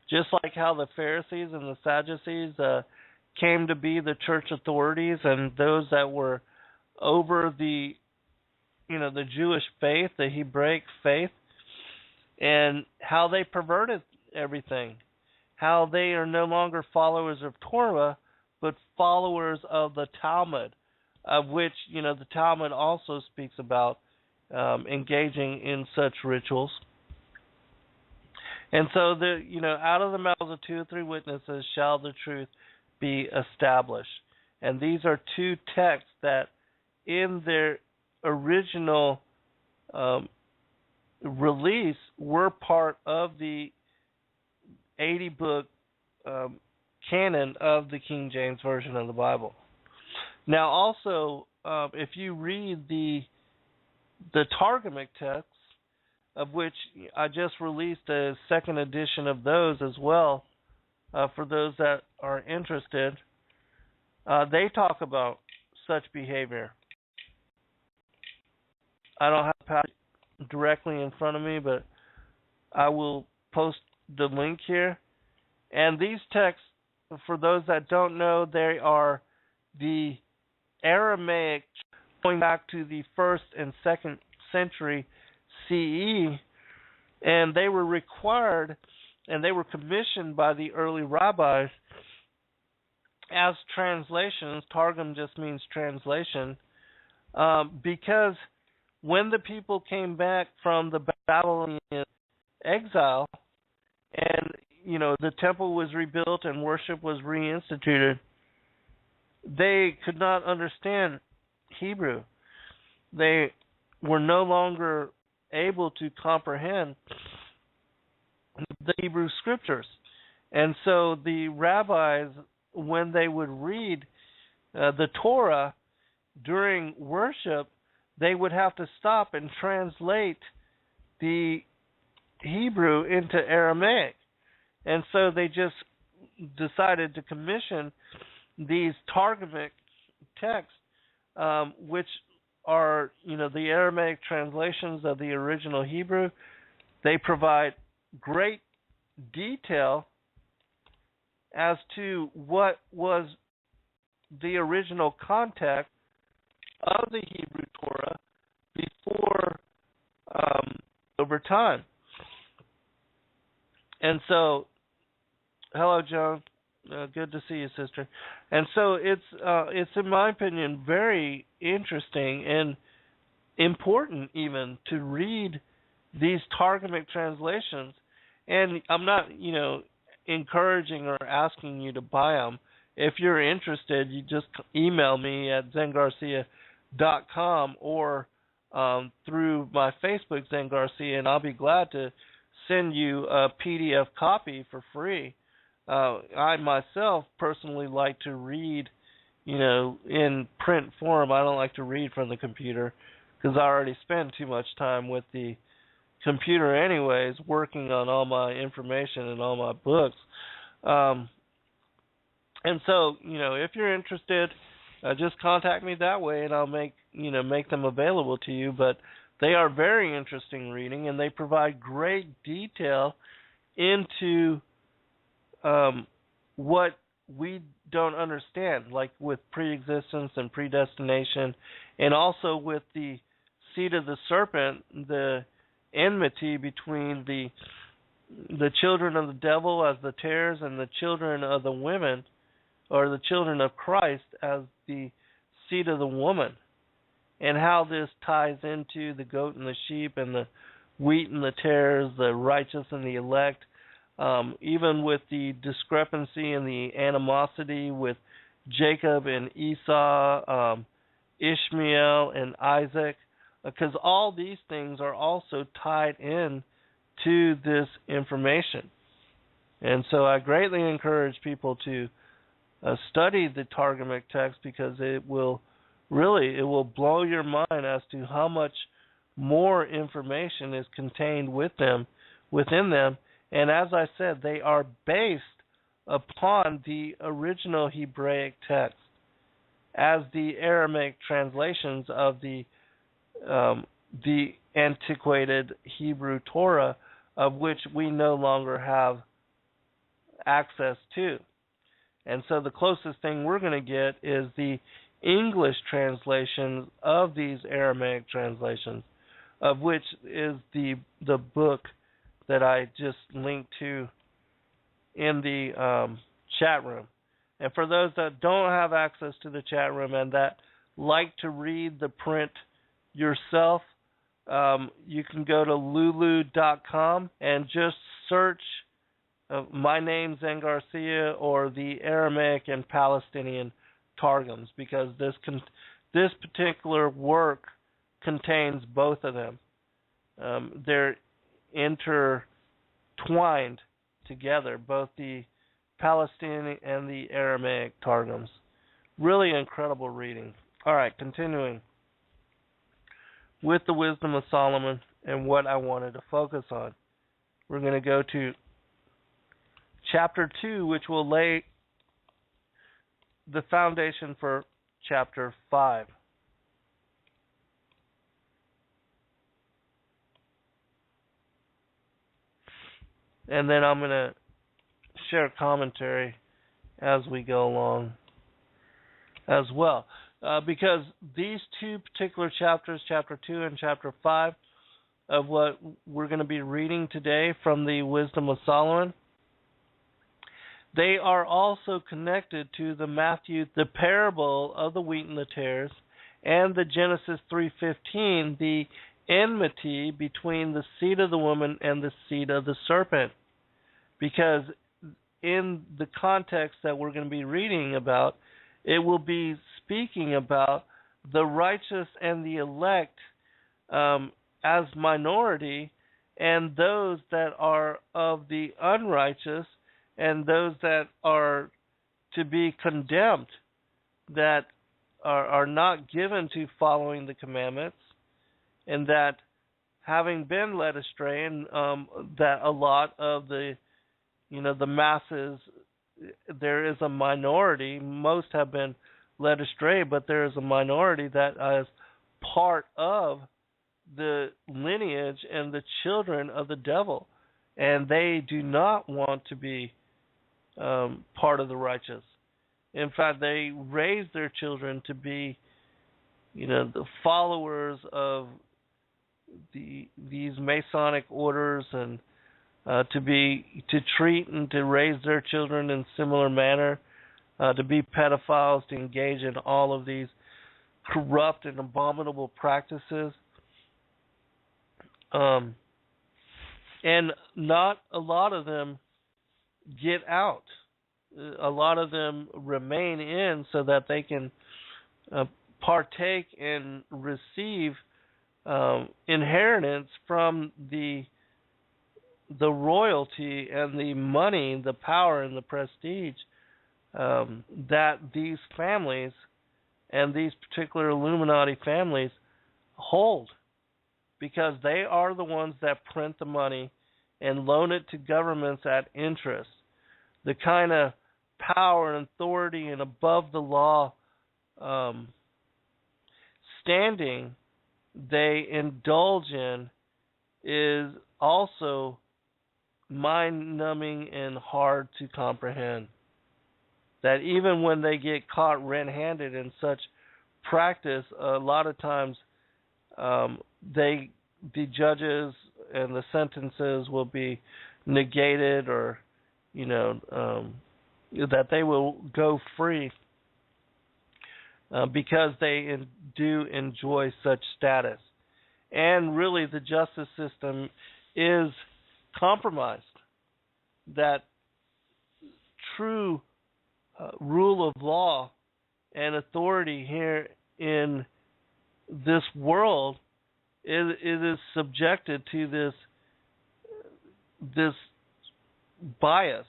just like how the Pharisees and the Sadducees came to be the church authorities and those that were over the Jewish faith, the Hebraic faith, and how they perverted everything, how they are no longer followers of Torah, but followers of the Talmud, of which, the Talmud also speaks about engaging in such rituals. And so, out of the mouths of 2 or 3 witnesses shall the truth be established. And these are two texts that, in their original release, were part of the 80-book canon of the King James Version of the Bible. Now, also, if you read the Targumic texts, of which I just released a second edition of those as well, for those that are interested, they talk about such behavior. I don't have the passage directly in front of me, but I will post the link here. And these texts, for those that don't know, they are the Aramaic going back to the 1st and 2nd century CE, and they were required and they were commissioned by the early rabbis as translations. Targum just means translation, because when the people came back from the Babylonian exile and the temple was rebuilt and worship was reinstituted, they could not understand Hebrew. They were no longer able to comprehend the Hebrew scriptures. And so the rabbis, when they would read the Torah during worship, they would have to stop and translate the Hebrew into Aramaic. And so they just decided to commission these Targumic texts, which are, the Aramaic translations of the original Hebrew. They provide great detail as to what was the original context of the Hebrew Torah before, over time. And so, hello, Joan. Good to see you, sister. And so it's in my opinion very interesting and important even to read these Targumic translations And I'm not, encouraging or asking you to buy them. If you're interested, you just email me at zengarcia.com or through my Facebook, Zen Garcia, and I'll be glad to send you a PDF copy for free. I myself personally like to read, in print form. I don't like to read from the computer because I already spend too much time with the computer anyways, working on all my information and all my books. And so, if you're interested, just contact me that way, and I'll make them available to you. But they are very interesting reading, and they provide great detail into what we don't understand, like with pre-existence and predestination, and also with the seed of the serpent, the enmity between the children of the devil as the tares and the children of the women, or the children of Christ as the seed of the woman, and how this ties into the goat and the sheep and the wheat and the tares, the righteous and the elect, even with the discrepancy and the animosity with Jacob and Esau, Ishmael and Isaac, because all these things are also tied in to this information. And so I greatly encourage people to study the Targumic text, because it will blow your mind as to how much more information is contained within them. And as I said, they are based upon the original Hebraic text, as the Aramaic translations of the antiquated Hebrew Torah, of which we no longer have access to. And so the closest thing we're going to get is the English translation of these Aramaic translations, of which is the book that I just linked to in the chat room. And for those that don't have access to the chat room and that like to read the print yourself, you can go to lulu.com and just search my name, Zen Garcia, or the Aramaic and Palestinian Targums, because this particular work contains both of them. They're intertwined together, both the Palestinian and the Aramaic Targums. Really incredible reading. All right, continuing with the Wisdom of Solomon and what I wanted to focus on. We're going to go to chapter 2, which will lay the foundation for chapter 5. And then I'm going to share commentary as we go along as well. Because these two particular chapters, chapter 2 and chapter 5, of what we're going to be reading today from the Wisdom of Solomon, they are also connected to the parable of the wheat and the tares, and the Genesis 3:15, the enmity between the seed of the woman and the seed of the serpent. Because in the context that we're going to be reading about, it will be speaking about the righteous and the elect as minority, and those that are of the unrighteous, and those that are to be condemned, that are not given to following the commandments, and that having been led astray, and that a lot of the masses, there is a minority, most have been led astray, but there is a minority that is part of the lineage and the children of the devil, and they do not want to be part of the righteous. In fact, they raise their children to be, the followers of these Masonic orders, and to treat and to raise their children in similar manner, to be pedophiles, to engage in all of these corrupt and abominable practices. And not a lot of them get out. A lot of them remain in so that they can partake and receive inheritance from the royalty and the money, the power and the prestige that these families and these particular Illuminati families hold, because they are the ones that print the money and loan it to governments at interest. The kind of power and authority and above the law standing they indulge in is also mind-numbing and hard to comprehend. That even when they get caught red-handed in such practice, a lot of times the judges and the sentences will be negated, or that they will go free because they do enjoy such status. And really the justice system is compromised. That true rule of law and authority here in this world it is subjected to this bias,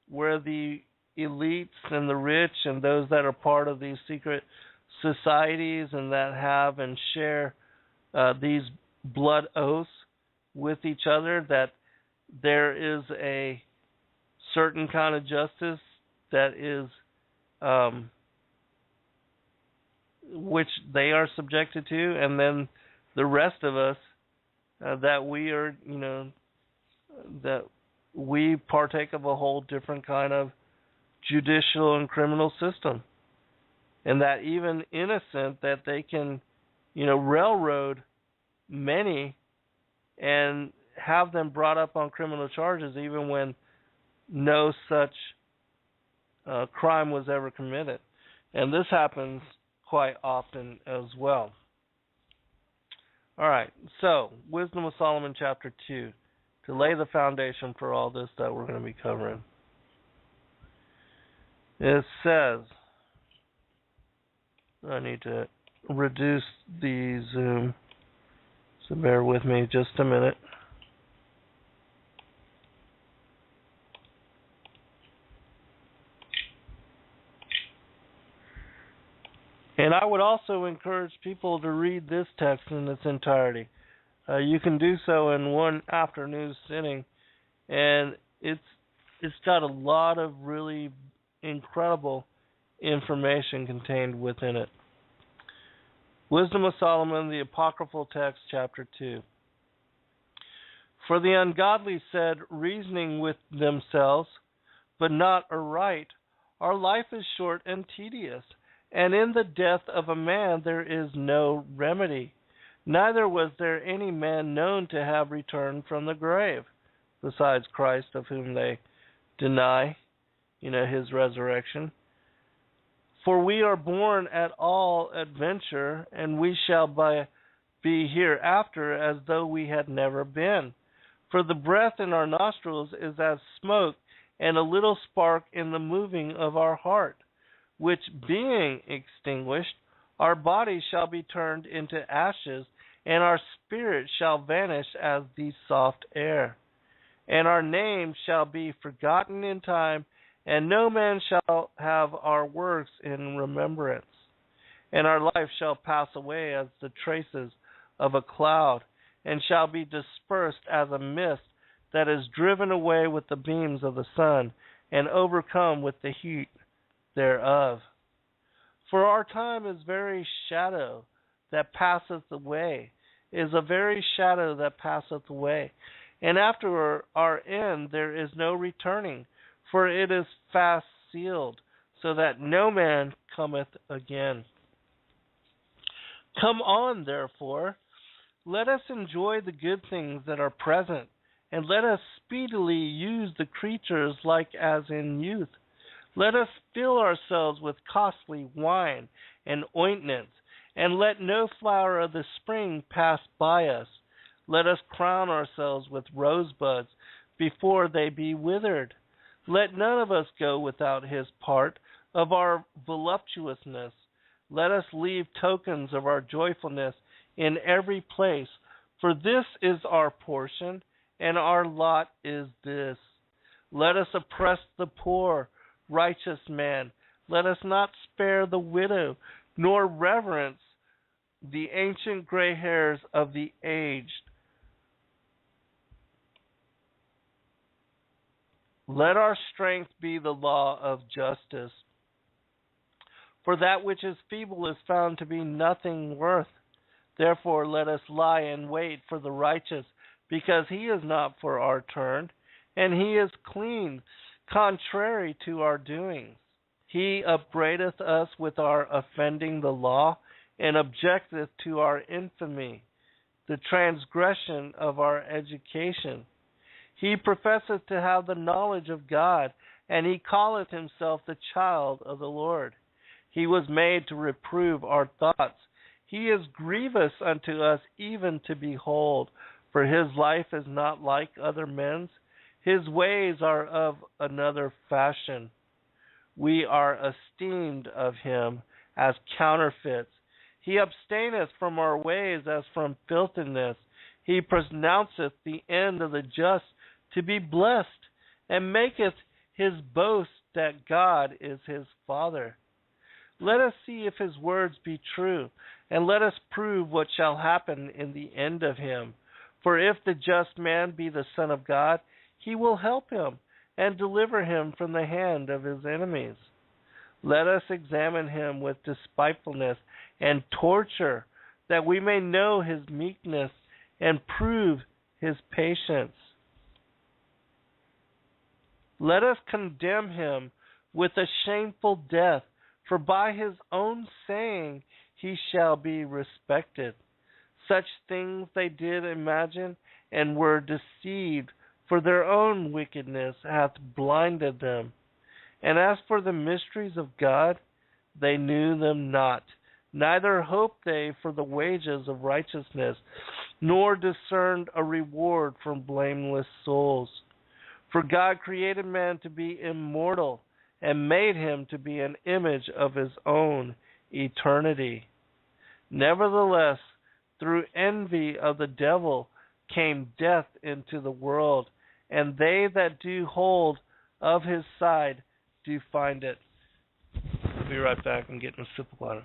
where the elites and the rich and those that are part of these secret societies and that have and share these blood oaths with each other, that there is a certain kind of justice that is which they are subjected to, and then the rest of us that we are, that we partake of a whole different kind of judicial and criminal system, and that even innocent, that they can, railroad many and have them brought up on criminal charges even when no such crime was ever committed. And this happens quite often as well. All right, so Wisdom of Solomon chapter 2, to lay the foundation for all this that we're going to be covering. It says, I need to reduce the zoom, so bear with me just a minute. And I would also encourage people to read this text in its entirety. You can do so in one afternoon sitting, and it's got a lot of really incredible information contained within it. Wisdom of Solomon, the Apocryphal text, chapter 2. For the ungodly said, reasoning with themselves, but not aright, our life is short and tedious, and in the death of a man there is no remedy. Neither was there any man known to have returned from the grave, besides Christ, of whom they deny, his resurrection. For we are born at all adventure, and we shall be hereafter as though we had never been. For the breath in our nostrils is as smoke, and a little spark in the moving of our heart, which being extinguished, our body shall be turned into ashes, and our spirit shall vanish as the soft air. And our name shall be forgotten in time, and no man shall have our works in remembrance. And our life shall pass away as the traces of a cloud, and shall be dispersed as a mist that is driven away with the beams of the sun, and overcome with the heat thereof. For our time is very shadow that passeth away, is a very shadow that passeth away. And after our end there is no returning, for it is fast sealed, so that no man cometh again. Come on, therefore, let us enjoy the good things that are present, and let us speedily use the creatures like as in youth. Let us fill ourselves with costly wine and ointments, and let no flower of the spring pass by us. Let us crown ourselves with rosebuds before they be withered. Let none of us go without his part of our voluptuousness. Let us leave tokens of our joyfulness in every place, for this is our portion, and our lot is this. Let us oppress the poor, righteous man. Let us not spare the widow, nor reverence the ancient gray hairs of the aged. Let our strength be the law of justice. For that which is feeble is found to be nothing worth. Therefore let us lie in wait for the righteous, because he is not for our turn, and he is clean, contrary to our doings. He upbraideth us with our offending the law, and objecteth to our infamy, the transgression of our education. He professeth to have the knowledge of God, and he calleth himself the child of the Lord. He was made to reprove our thoughts. He is grievous unto us even to behold, for his life is not like other men's. His ways are of another fashion. We are esteemed of him as counterfeits. He abstaineth from our ways as from filthiness. He pronounceth the end of the just to be blessed, and maketh his boast that God is his Father. Let us see if his words be true, and let us prove what shall happen in the end of him. For if the just man be the Son of God, he will help him, and deliver him from the hand of his enemies. Let us examine him with despitefulness and torture, that we may know his meekness and prove his patience. Let us condemn him with a shameful death, for by his own saying he shall be respected. Such things they did imagine, and were deceived, for their own wickedness hath blinded them. And as for the mysteries of God, they knew them not, neither hoped they for the wages of righteousness, nor discerned a reward from blameless souls. For God created man to be immortal, and made him to be an image of his own eternity. Nevertheless, through envy of the devil came death into the world, and they that do hold of his side do find it. I'll be right back. I'm getting a sip of water.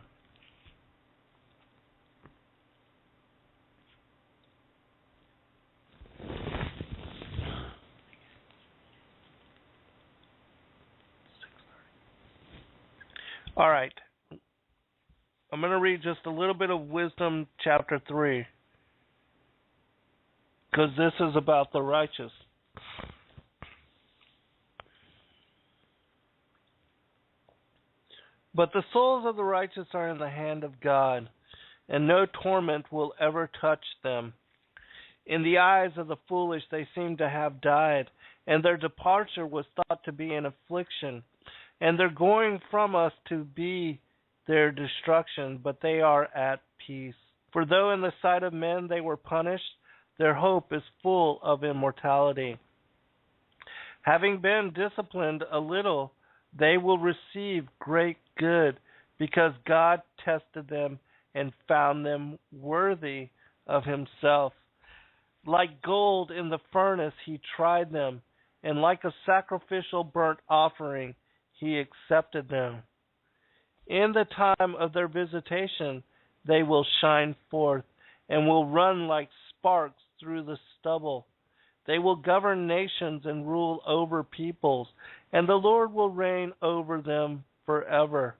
All right. I'm going to read just a little bit of Wisdom chapter 3, because this is about the righteous. But the souls of the righteous are in the hand of God, and no torment will ever touch them. In the eyes of the foolish they seem to have died, and their departure was thought to be an affliction, and their going from us to be their destruction, but they are at peace. For though in the sight of men they were punished, their hope is full of immortality. Having been disciplined a little, they will receive great good, because God tested them and found them worthy of himself. Like gold in the furnace he tried them, and like a sacrificial burnt offering he accepted them. In the time of their visitation they will shine forth, and will run like sparks through the stubble. They will govern nations and rule over peoples, and the Lord will reign over them forever.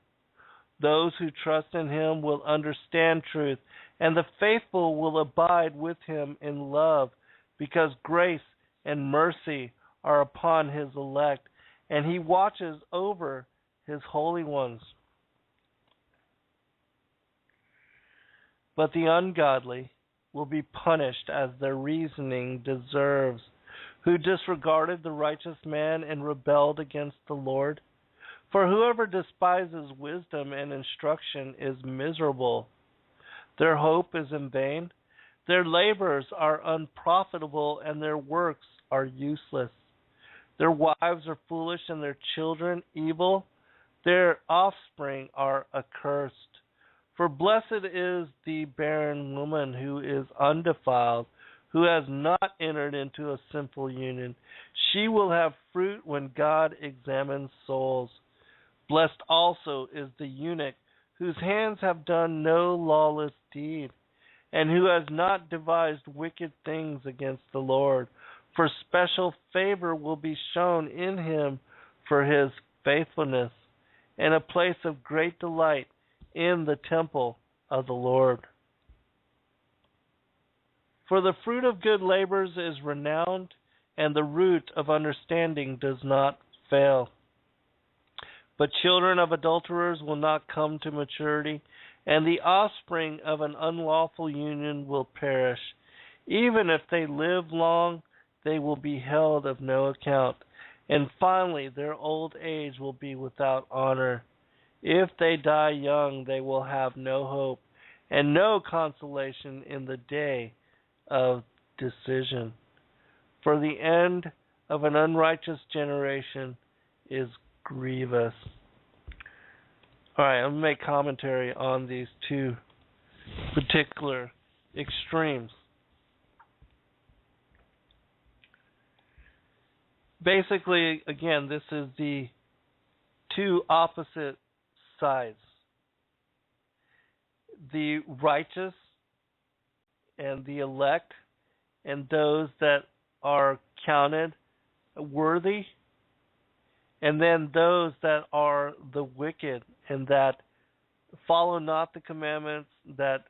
Those who trust in him will understand truth, and the faithful will abide with him in love, because grace and mercy are upon his elect, and he watches over his holy ones. But the ungodly will be punished as their reasoning deserves, who disregarded the righteous man and rebelled against the Lord. For whoever despises wisdom and instruction is miserable. Their hope is in vain. Their labors are unprofitable, and their works are useless. Their wives are foolish, and their children evil. Their offspring are accursed. For blessed is the barren woman who is undefiled, who has not entered into a sinful union. She will have fruit when God examines souls. Blessed also is the eunuch, whose hands have done no lawless deed, and who has not devised wicked things against the Lord. For special favor will be shown in him for his faithfulness, and a place of great delight in the temple of the Lord. For the fruit of good labors is renowned, and the root of understanding does not fail. But children of adulterers will not come to maturity, and the offspring of an unlawful union will perish. Even if they live long, they will be held of no account, and finally their old age will be without honor. If they die young, they will have no hope, and no consolation in the day of decision. For the end of an unrighteous generation is grievous. All right, I'm going to make commentary on these two particular extremes. Basically, again, this is the two opposite sides. The righteous and the elect, and those that are counted worthy, and then those that are the wicked and that follow not the commandments, that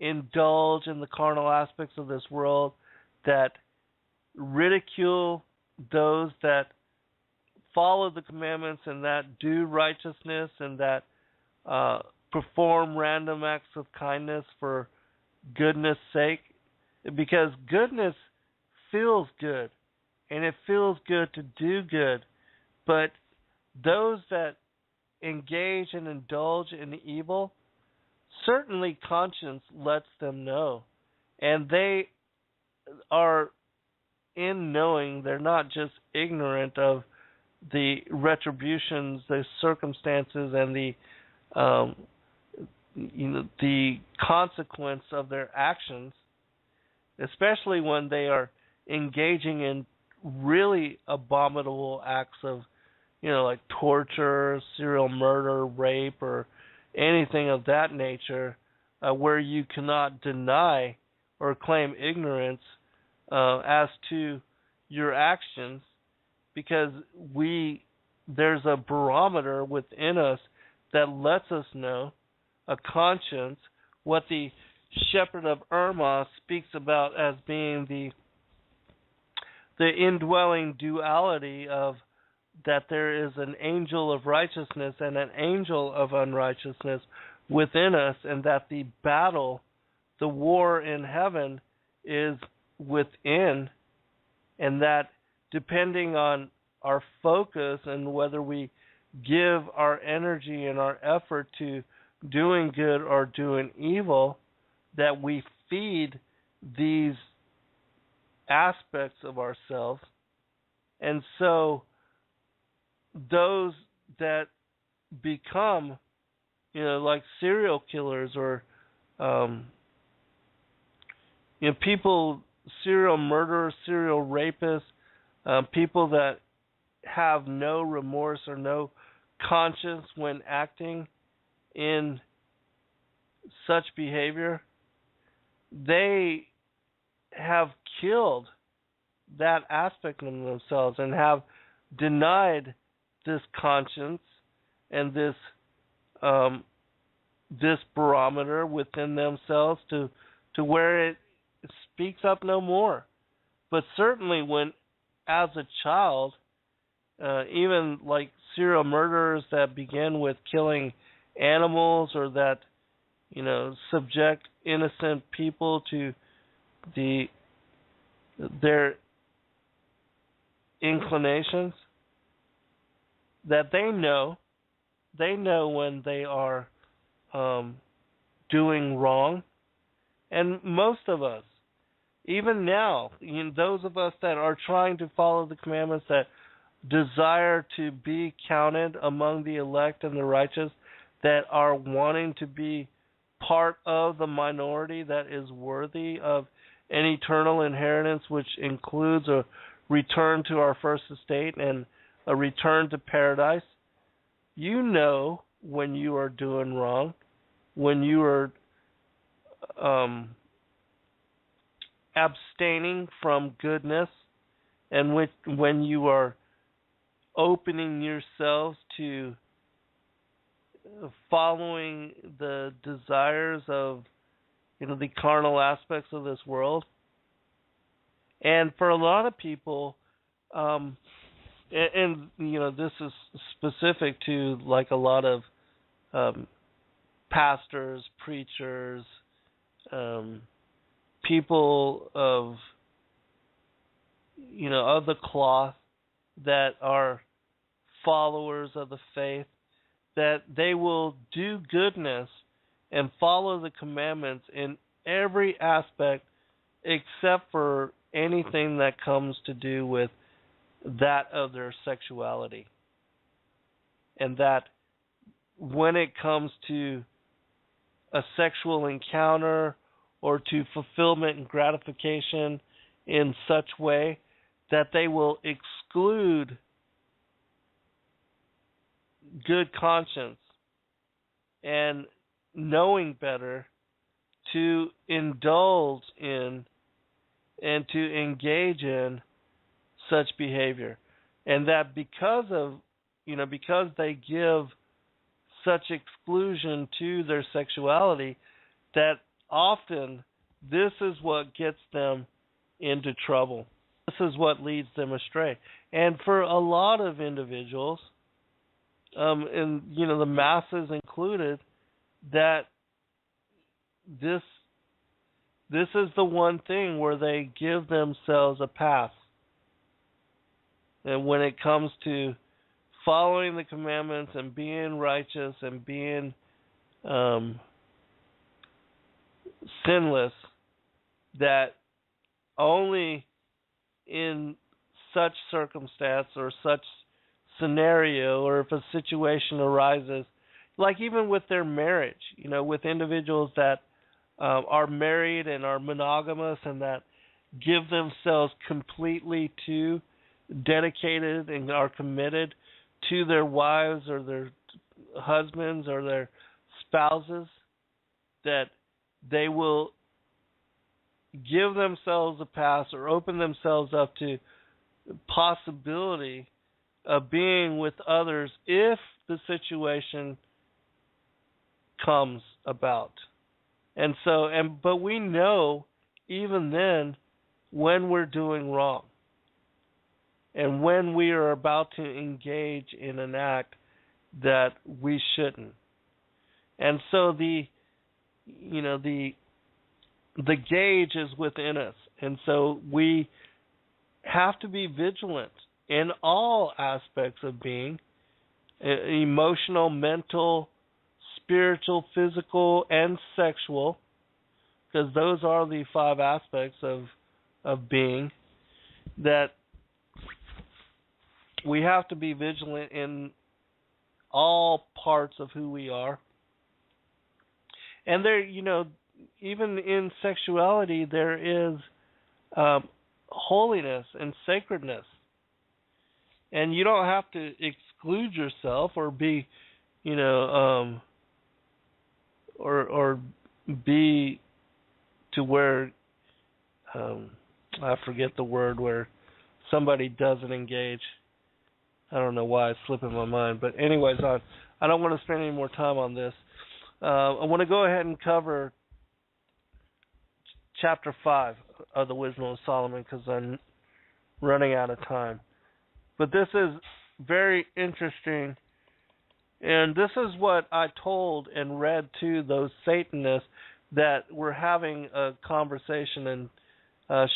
indulge in the carnal aspects of this world, that ridicule those that follow the commandments and that do righteousness and that perform random acts of kindness for goodness sake, because goodness feels good and it feels good to do good, but those that engage and indulge in evil, certainly conscience lets them know, and they are in knowing, they're not just ignorant of the retributions, the circumstances, and the consequence of their actions, especially when they are engaging in really abominable acts of, like torture, serial murder, rape, or anything of that nature, where you cannot deny or claim ignorance as to your actions, because there's a barometer within us that lets us know, a conscience, what the Shepherd of Irma speaks about as being the indwelling duality of that there is an angel of righteousness and an angel of unrighteousness within us, and that the battle, the war in heaven, is within, and that depending on our focus and whether we give our energy and our effort to doing good or doing evil, that we feed these aspects of ourselves. And so those that become, like serial killers or people, serial murderers, serial rapists, people that have no remorse or no conscience when acting in such behavior, they have killed that aspect of themselves and have denied this conscience and this barometer within themselves to where it speaks up no more. But certainly when, as a child, even like serial murderers that begin with killing animals, or that subject innocent people to their inclinations, that they know when they are doing wrong. And most of us, Even now, those of us that are trying to follow the commandments, that desire to be counted among the elect and the righteous, that are wanting to be part of the minority that is worthy of an eternal inheritance, which includes a return to our first estate and a return to paradise. You know when you are doing wrong, when you are abstaining from goodness, and when you are opening yourselves to following the desires of the carnal aspects of this world. And for a lot of people, and this is specific to like a lot of pastors, preachers, people of of the cloth that are followers of the faith, that they will do goodness and follow the commandments in every aspect except for anything that comes to do with that of their sexuality. And that when it comes to a sexual encounter or to fulfillment and gratification in such way, that they will exclude good conscience and knowing better to indulge in and to engage in such behavior. And that because they give such exclusion to their sexuality, that often this is what gets them into trouble. This is what leads them astray. And for a lot of individuals, and the masses included, that this is the one thing where they give themselves a pass. And when it comes to following the commandments and being righteous and being sinless, that only in such circumstance or such scenario, or if a situation arises, like even with their marriage, with individuals that are married and are monogamous and that give themselves completely to, dedicated and are committed to their wives or their husbands or their spouses, that they will give themselves a pass or open themselves up to possibility of being with others if the situation comes about. And so, but we know even then when we're doing wrong and when we are about to engage in an act that we shouldn't. And so the gauge is within us. And so we have to be vigilant in all aspects of being, emotional, mental, spiritual, physical, and sexual, because those are the 5 aspects of being, that we have to be vigilant in all parts of who we are. And there, even in sexuality, there is holiness and sacredness. And you don't have to exclude yourself or be, or be to where, I forget the word, where somebody doesn't engage. I don't know why it's slipping my mind. But anyways, I don't want to spend any more time on this. I want to go ahead and cover chapter 5 of the Wisdom of Solomon because I'm running out of time. But this is very interesting, and this is what I told and read to those Satanists that were having a conversation and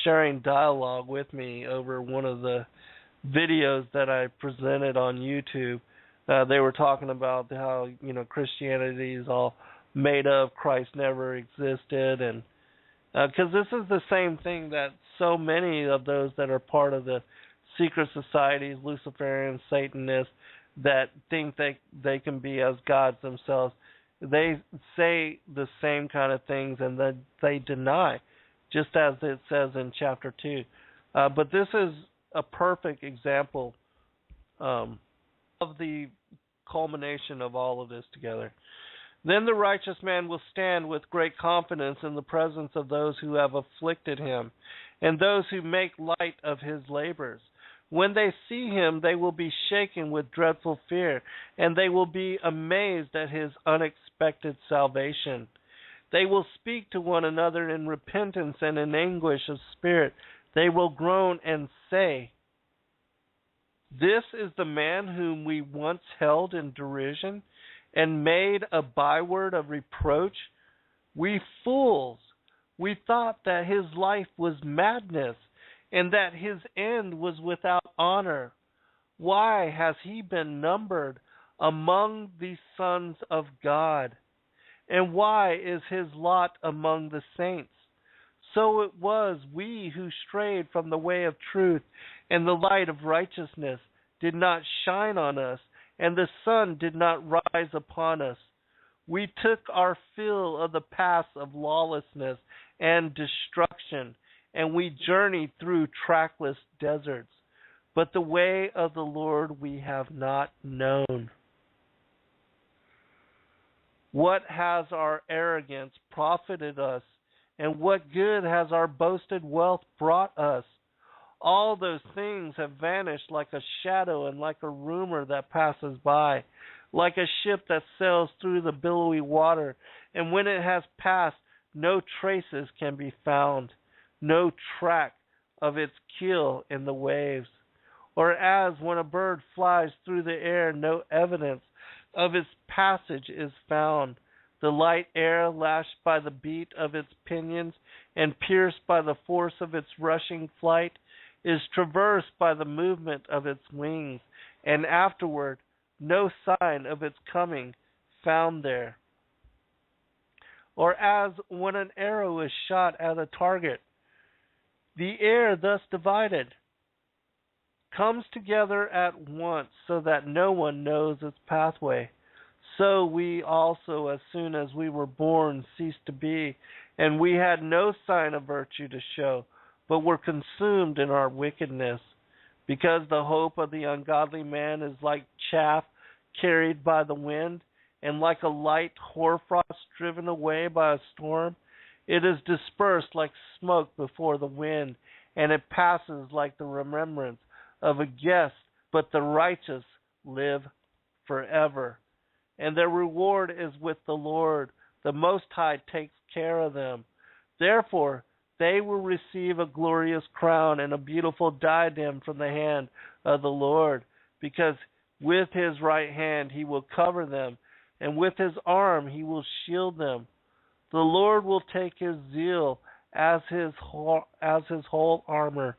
sharing dialogue with me over one of the videos that I presented on YouTube. They were talking about how Christianity is all made up, Christ never existed, and Because this is the same thing that so many of those that are part of the secret societies, Luciferians, Satanists, that think they can be as gods themselves, they say the same kind of things and then they deny, just as it says in chapter 2. But this is a perfect example of the culmination of all of this together. Then the righteous man will stand with great confidence in the presence of those who have afflicted him, and those who make light of his labors. When they see him, they will be shaken with dreadful fear, and they will be amazed at his unexpected salvation. They will speak to one another in repentance and in anguish of spirit. They will groan and say, "This is the man whom we once held in derision and made a byword of reproach. We fools! We thought that his life was madness, and that his end was without honor. Why has he been numbered among the sons of God? And why is his lot among the saints? So it was we who strayed from the way of truth, and the light of righteousness did not shine on us, and the sun did not rise upon us. We took our fill of the paths of lawlessness and destruction, and we journeyed through trackless deserts. But the way of the Lord we have not known. What has our arrogance profited us, and what good has our boasted wealth brought us? All those things have vanished like a shadow and like a rumor that passes by, like a ship that sails through the billowy water, and when it has passed, no traces can be found, no track of its keel in the waves. Or as when a bird flies through the air, no evidence of its passage is found. The light air, lashed by the beat of its pinions and pierced by the force of its rushing flight, is traversed by the movement of its wings, and afterward no sign of its coming found there. Or as when an arrow is shot at a target, the air thus divided comes together at once so that no one knows its pathway. So we also, as soon as we were born, ceased to be, and we had no sign of virtue to show, but were consumed in our wickedness. Because the hope of the ungodly man is like chaff carried by the wind, and like a light hoarfrost driven away by a storm. It is dispersed like smoke before the wind, and it passes like the remembrance of a guest, but the righteous live forever. And their reward is with the Lord. The Most High takes care of them. Therefore, they will receive a glorious crown and a beautiful diadem from the hand of the Lord, because with his right hand he will cover them, and with his arm he will shield them. The Lord will take his zeal as his whole armor,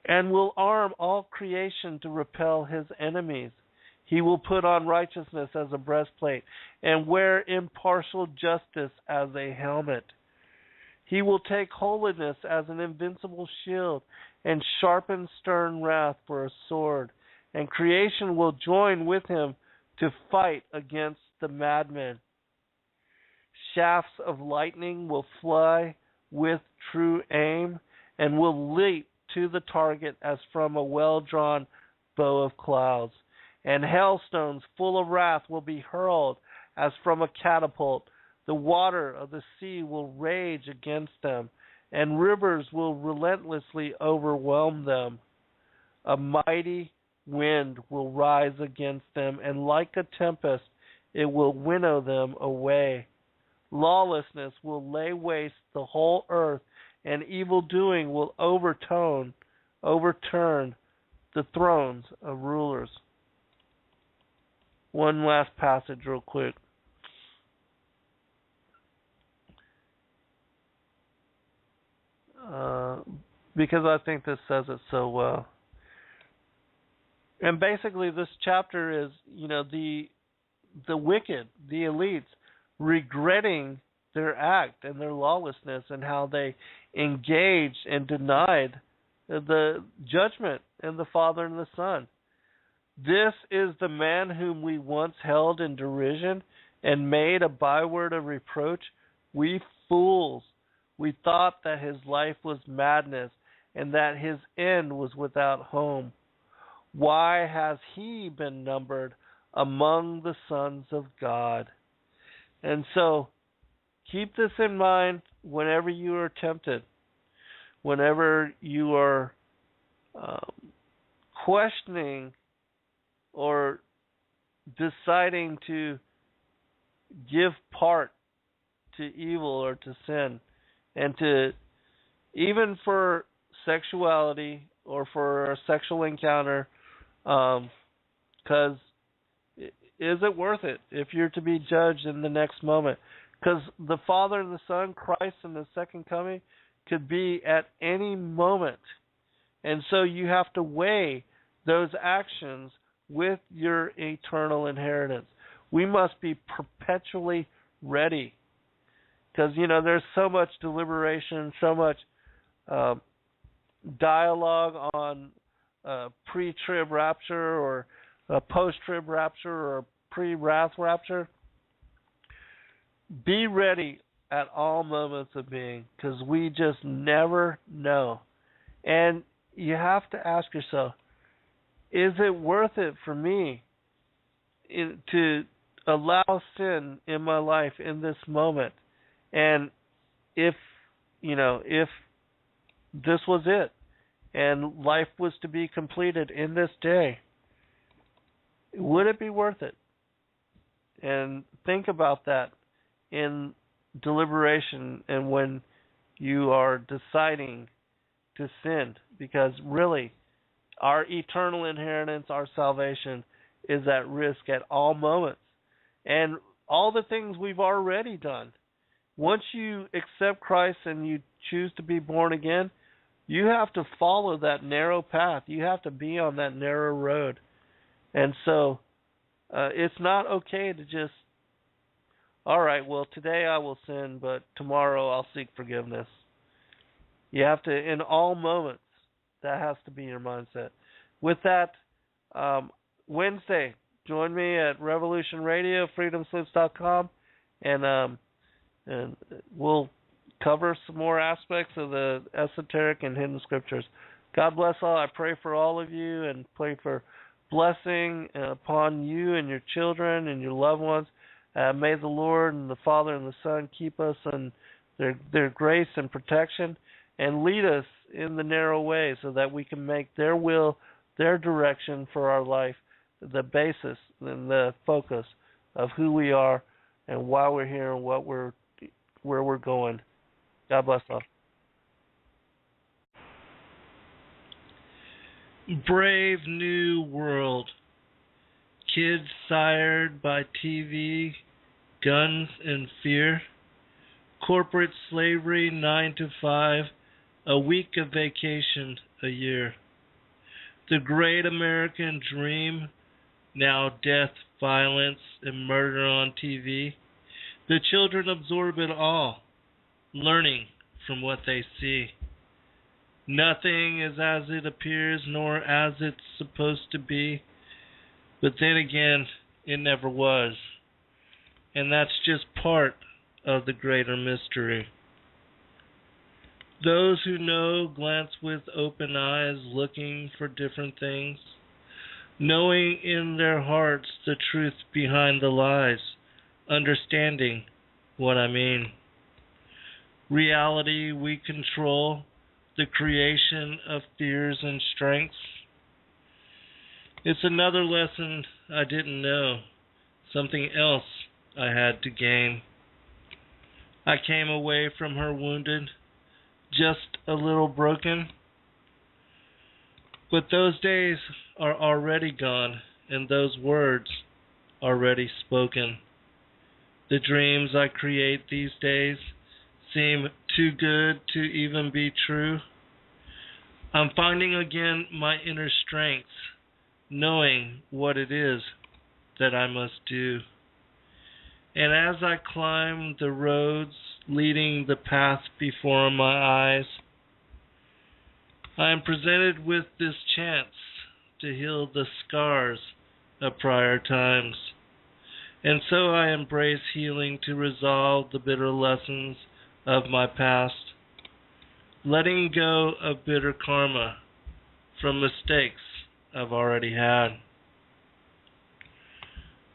and will arm all creation to repel his enemies. He will put on righteousness as a breastplate, and wear impartial justice as a helmet. He will take holiness as an invincible shield, and sharpen stern wrath for a sword. And creation will join with him to fight against the madmen. Shafts of lightning will fly with true aim, and will leap to the target as from a well-drawn bow of clouds. And hailstones full of wrath will be hurled as from a catapult. The water of the sea will rage against them, and rivers will relentlessly overwhelm them. A mighty wind will rise against them, and like a tempest it will winnow them away. Lawlessness will lay waste the whole earth, and evil-doing will overturn the thrones of rulers. One last passage real quick. Because I think this says it so well. And basically this chapter is, the wicked, the elites, regretting their act and their lawlessness and how they engaged and denied the judgment and the Father and the Son. This is the man whom we once held in derision and made a byword of reproach. We fools, we thought that his life was madness and that his end was without home. Why has he been numbered among the sons of God? And so, keep this in mind whenever you are tempted, whenever you are questioning or deciding to give part to evil or to sin, and to, even for sexuality or for a sexual encounter, because is it worth it if you're to be judged in the next moment? Because the Father and the Son, Christ and the second coming, could be at any moment. And so you have to weigh those actions with your eternal inheritance. We must be perpetually ready. Because, there's so much deliberation, so much dialogue on pre-trib rapture or post-trib rapture or pre-wrath rapture. Be ready at all moments of being, because we just never know. And you have to ask yourself, is it worth it for me to allow sin in my life in this moment? And if this was it, and life was to be completed in this day, would it be worth it? And think about that in deliberation and when you are deciding to sin, because really, our eternal inheritance, our salvation, is at risk at all moments. And all the things we've already done. Once you accept Christ and you choose to be born again, you have to follow that narrow path. You have to be on that narrow road. And so, it's not okay to just, all right, well, today I will sin, but tomorrow I'll seek forgiveness. You have to, in all moments, that has to be your mindset. With that, Wednesday, join me at Revolution Radio, freedomslips.com, and we'll cover some more aspects of the esoteric and hidden scriptures. God bless all. I pray for all of you and pray for blessing upon you and your children and your loved ones. May the Lord and the Father and the Son keep us in their grace and protection, and lead us in the narrow way so that we can make their will, their direction for our life, the basis and the focus of who we are and why we're here and where we're going. God bless all. Brave new world. Kids sired by TV, guns, and fear. Corporate slavery 9 to 5, a week of vacation a year. The great American dream, now death, violence, and murder on TV. The children absorb it all, learning from what they see. Nothing is as it appears, nor as it's supposed to be. But then again, it never was. And that's just part of the greater mystery. Those who know glance with open eyes, looking for different things, knowing in their hearts the truth behind the lies, understanding what I mean. Reality we control, the creation of fears and strengths. It's another lesson I didn't know, something else I had to gain. I came away from her wounded, just a little broken. But those days are already gone, and those words already spoken. The dreams I create these days seem too good to even be true. I'm finding again my inner strength, knowing what it is that I must do. And as I climb the roads leading the path before my eyes, I am presented with this chance to heal the scars of prior times. And so I embrace healing to resolve the bitter lessons of my past, letting go of bitter karma from mistakes I've already had.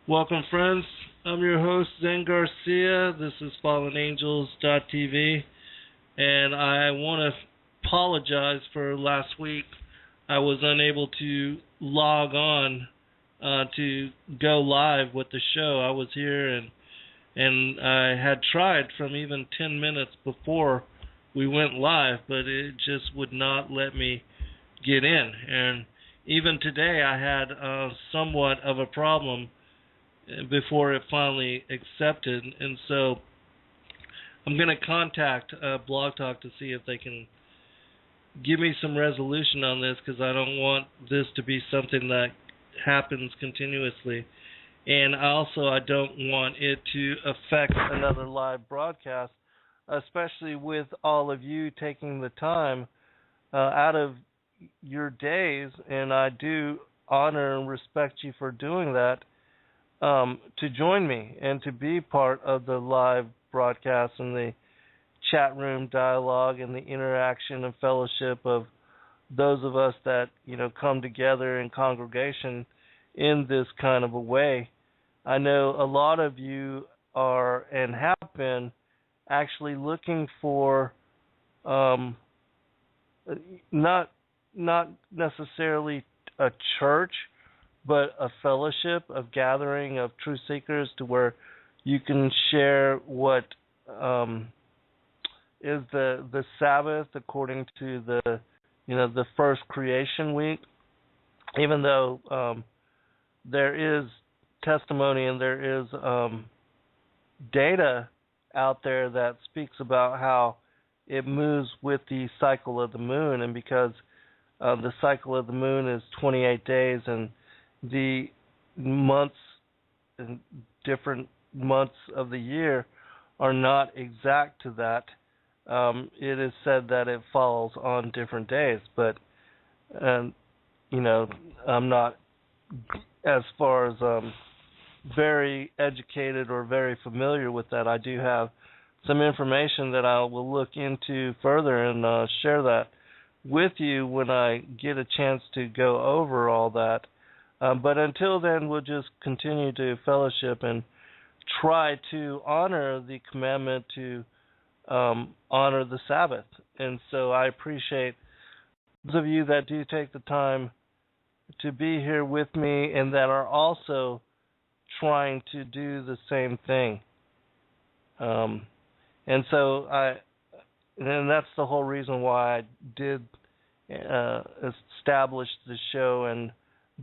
Welcome, friends. I'm your host, Zen Garcia. This is FallenAngels.tv, and I want to apologize for last week. I was unable to log on to go live with the show. I was here and I had tried from even 10 minutes before we went live, but it just would not let me get in. And even today I had somewhat of a problem before it finally accepted. And so I'm going to contact Blog Talk to see if they can give me some resolution on this, because I don't want this to be something that happens continuously. And also I don't want it to affect another live broadcast, especially with all of you taking the time out of your days, and I do honor and respect you for doing that, to join me and to be part of the live broadcast and the chat room dialogue and the interaction and fellowship of those of us that, come together in congregation in this kind of a way. I know a lot of you are and have been actually looking for not necessarily a church, but a fellowship of gathering of truth seekers, to where you can share what is the Sabbath according to the first creation week. Even though there is testimony and there is data out there that speaks about how it moves with the cycle of the moon, and because the cycle of the moon is 28 days, and the months and different months of the year are not exact to that. It is said that it falls on different days, but I'm not as far as very educated or very familiar with that. I do have some information that I will look into further and share that with you when I get a chance to go over all that. But until then, we'll just continue to fellowship and try to honor the commandment to honor the Sabbath. And so I appreciate those of you that do take the time to be here with me and that are also trying to do the same thing. And so and that's the whole reason why I did establish the show and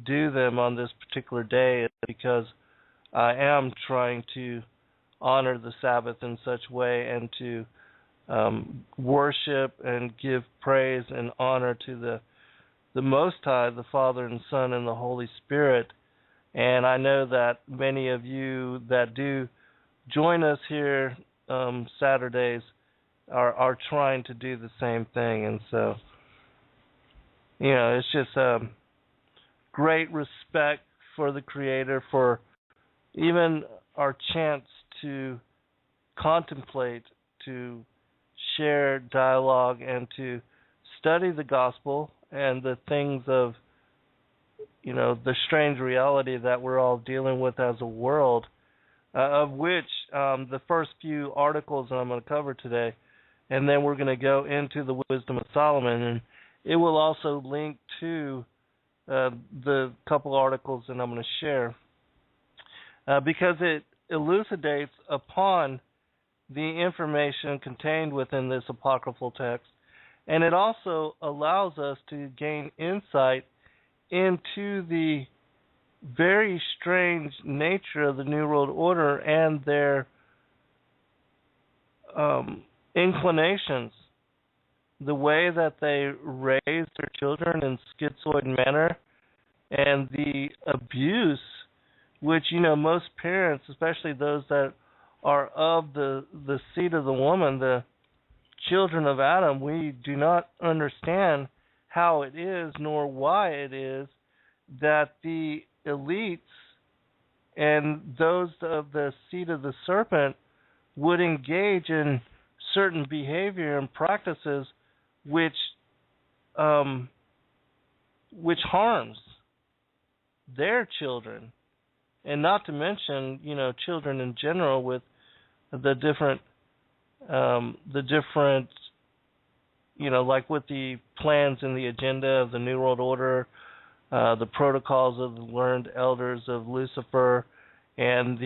do them on this particular day, is because I am trying to honor the Sabbath in such way and to worship and give praise and honor to the Most High, the Father and Son and the Holy Spirit. And I know that many of you that do join us here Saturdays are trying to do the same thing. And so, it's just great respect for the Creator, for even our chance to contemplate, to share dialogue, and to study the gospel and the things of, the strange reality that we're all dealing with as a world, of which the first few articles that I'm going to cover today, and then we're going to go into the Wisdom of Solomon, and it will also link to the couple articles that I'm going to share, because it elucidates upon the information contained within this apocryphal text, and it also allows us to gain insight into the very strange nature of the New World Order and their inclinations, the way that they raise their children in schizoid manner, and the abuse which, most parents, especially those that are of the seed of the woman, the children of Adam, we do not understand how it is nor why it is that the elites and those of the seed of the serpent would engage in certain behavior and practices which harms their children, and not to mention, children in general, with the different, like with the plans and the agenda of the New World Order, the protocols of the learned elders of Lucifer, and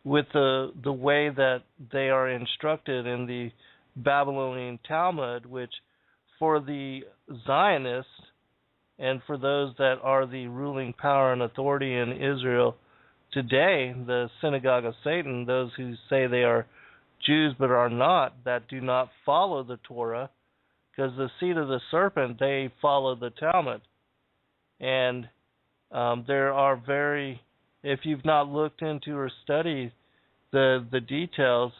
with the way that they are instructed in the Babylonian Talmud, which for the Zionists and for those that are the ruling power and authority in Israel today, the synagogue of Satan, those who say they are Jews but are not, that do not follow the Torah, because the seed of the serpent, they follow the Talmud. And there are if you've not looked into or studied the details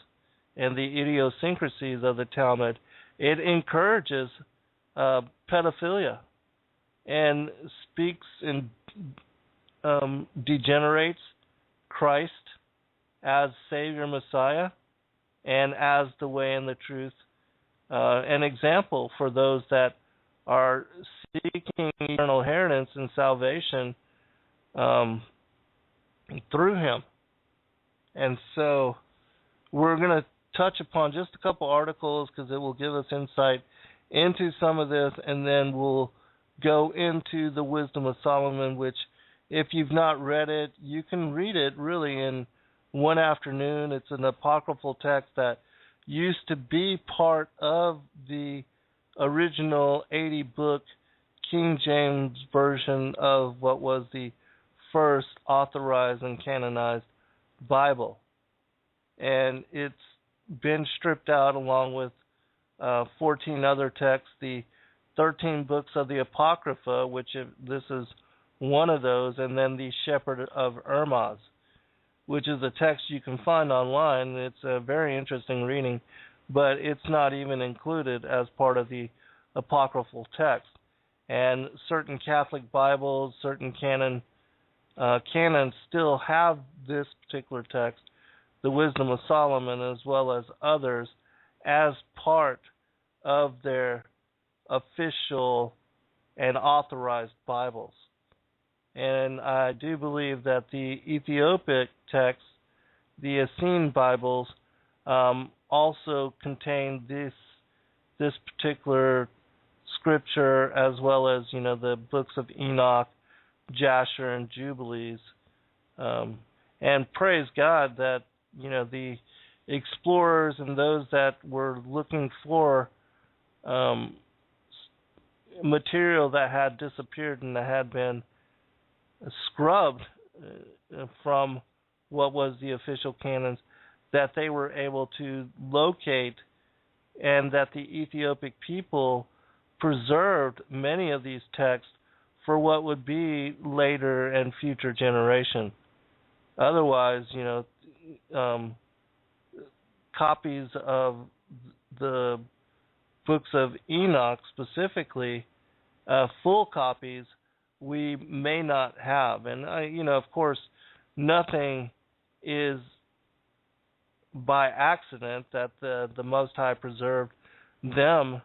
and the idiosyncrasies of the Talmud, it encourages pedophilia and speaks and degenerates Christ as Savior Messiah and as the way and the truth, an example for those that are seeking eternal inheritance and salvation through Him. And so we're going to touch upon just a couple articles because it will give us insight into some of this, and then we'll go into the Wisdom of Solomon, which, if you've not read it, you can read it really in one afternoon. It's an apocryphal text that used to be part of the original 80-book King James version of what was the first authorized and canonized Bible. And it's been stripped out along with 14 other texts, the 13 books of the Apocrypha, which this is one of those, and then the Shepherd of Hermas, which is a text you can find online. It's a very interesting reading, but it's not even included as part of the apocryphal text. And certain Catholic Bibles, certain canons still have this particular text, the Wisdom of Solomon, as well as others, as part of their official and authorized Bibles. And I do believe that the Ethiopic text, the Essene Bibles, also contain this particular scripture, as well as the books of Enoch, Jasher, and Jubilees. And praise God that the explorers and those that were looking for material that had disappeared and that had been scrubbed from what was the official canons, that they were able to locate, and that the Ethiopic people preserved many of these texts for what would be later and future generation. Otherwise, copies of the books of Enoch specifically, full copies, we may not have. And, of course, nothing is by accident, that the Most High preserved them,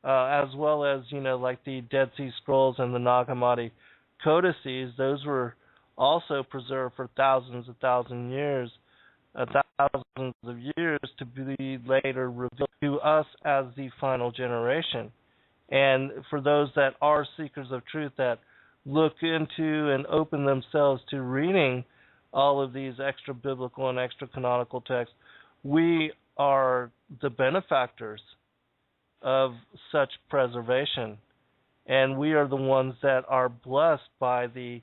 as well as, like the Dead Sea Scrolls and the Nag Hammadi codices. Those were also preserved for thousands of years to be later revealed to us as the final generation. And for those that are seekers of truth, that look into and open themselves to reading all of these extra biblical and extra canonical texts, we are the benefactors of such preservation, and we are the ones that are blessed by the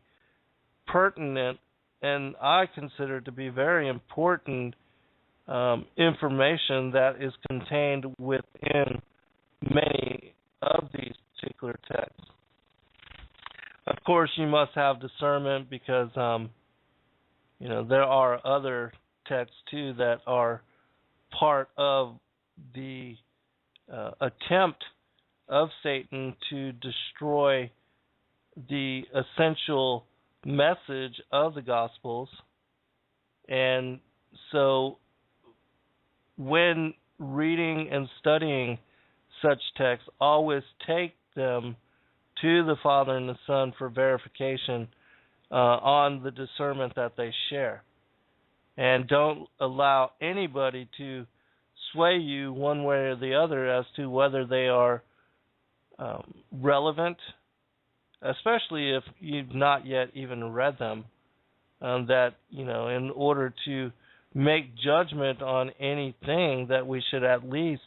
pertinent, and I consider to be very important, information that is contained within many of these particular texts. Of course, you must have discernment, because there are other texts too that are part of the attempt of Satan to destroy the essential message of the Gospels. And so when reading and studying such texts, always take them to the Father and the Son for verification on the discernment that they share. And don't allow anybody to sway you one way or the other as to whether they are relevant, especially if you've not yet even read them, that, in order to make judgment on anything, that we should at least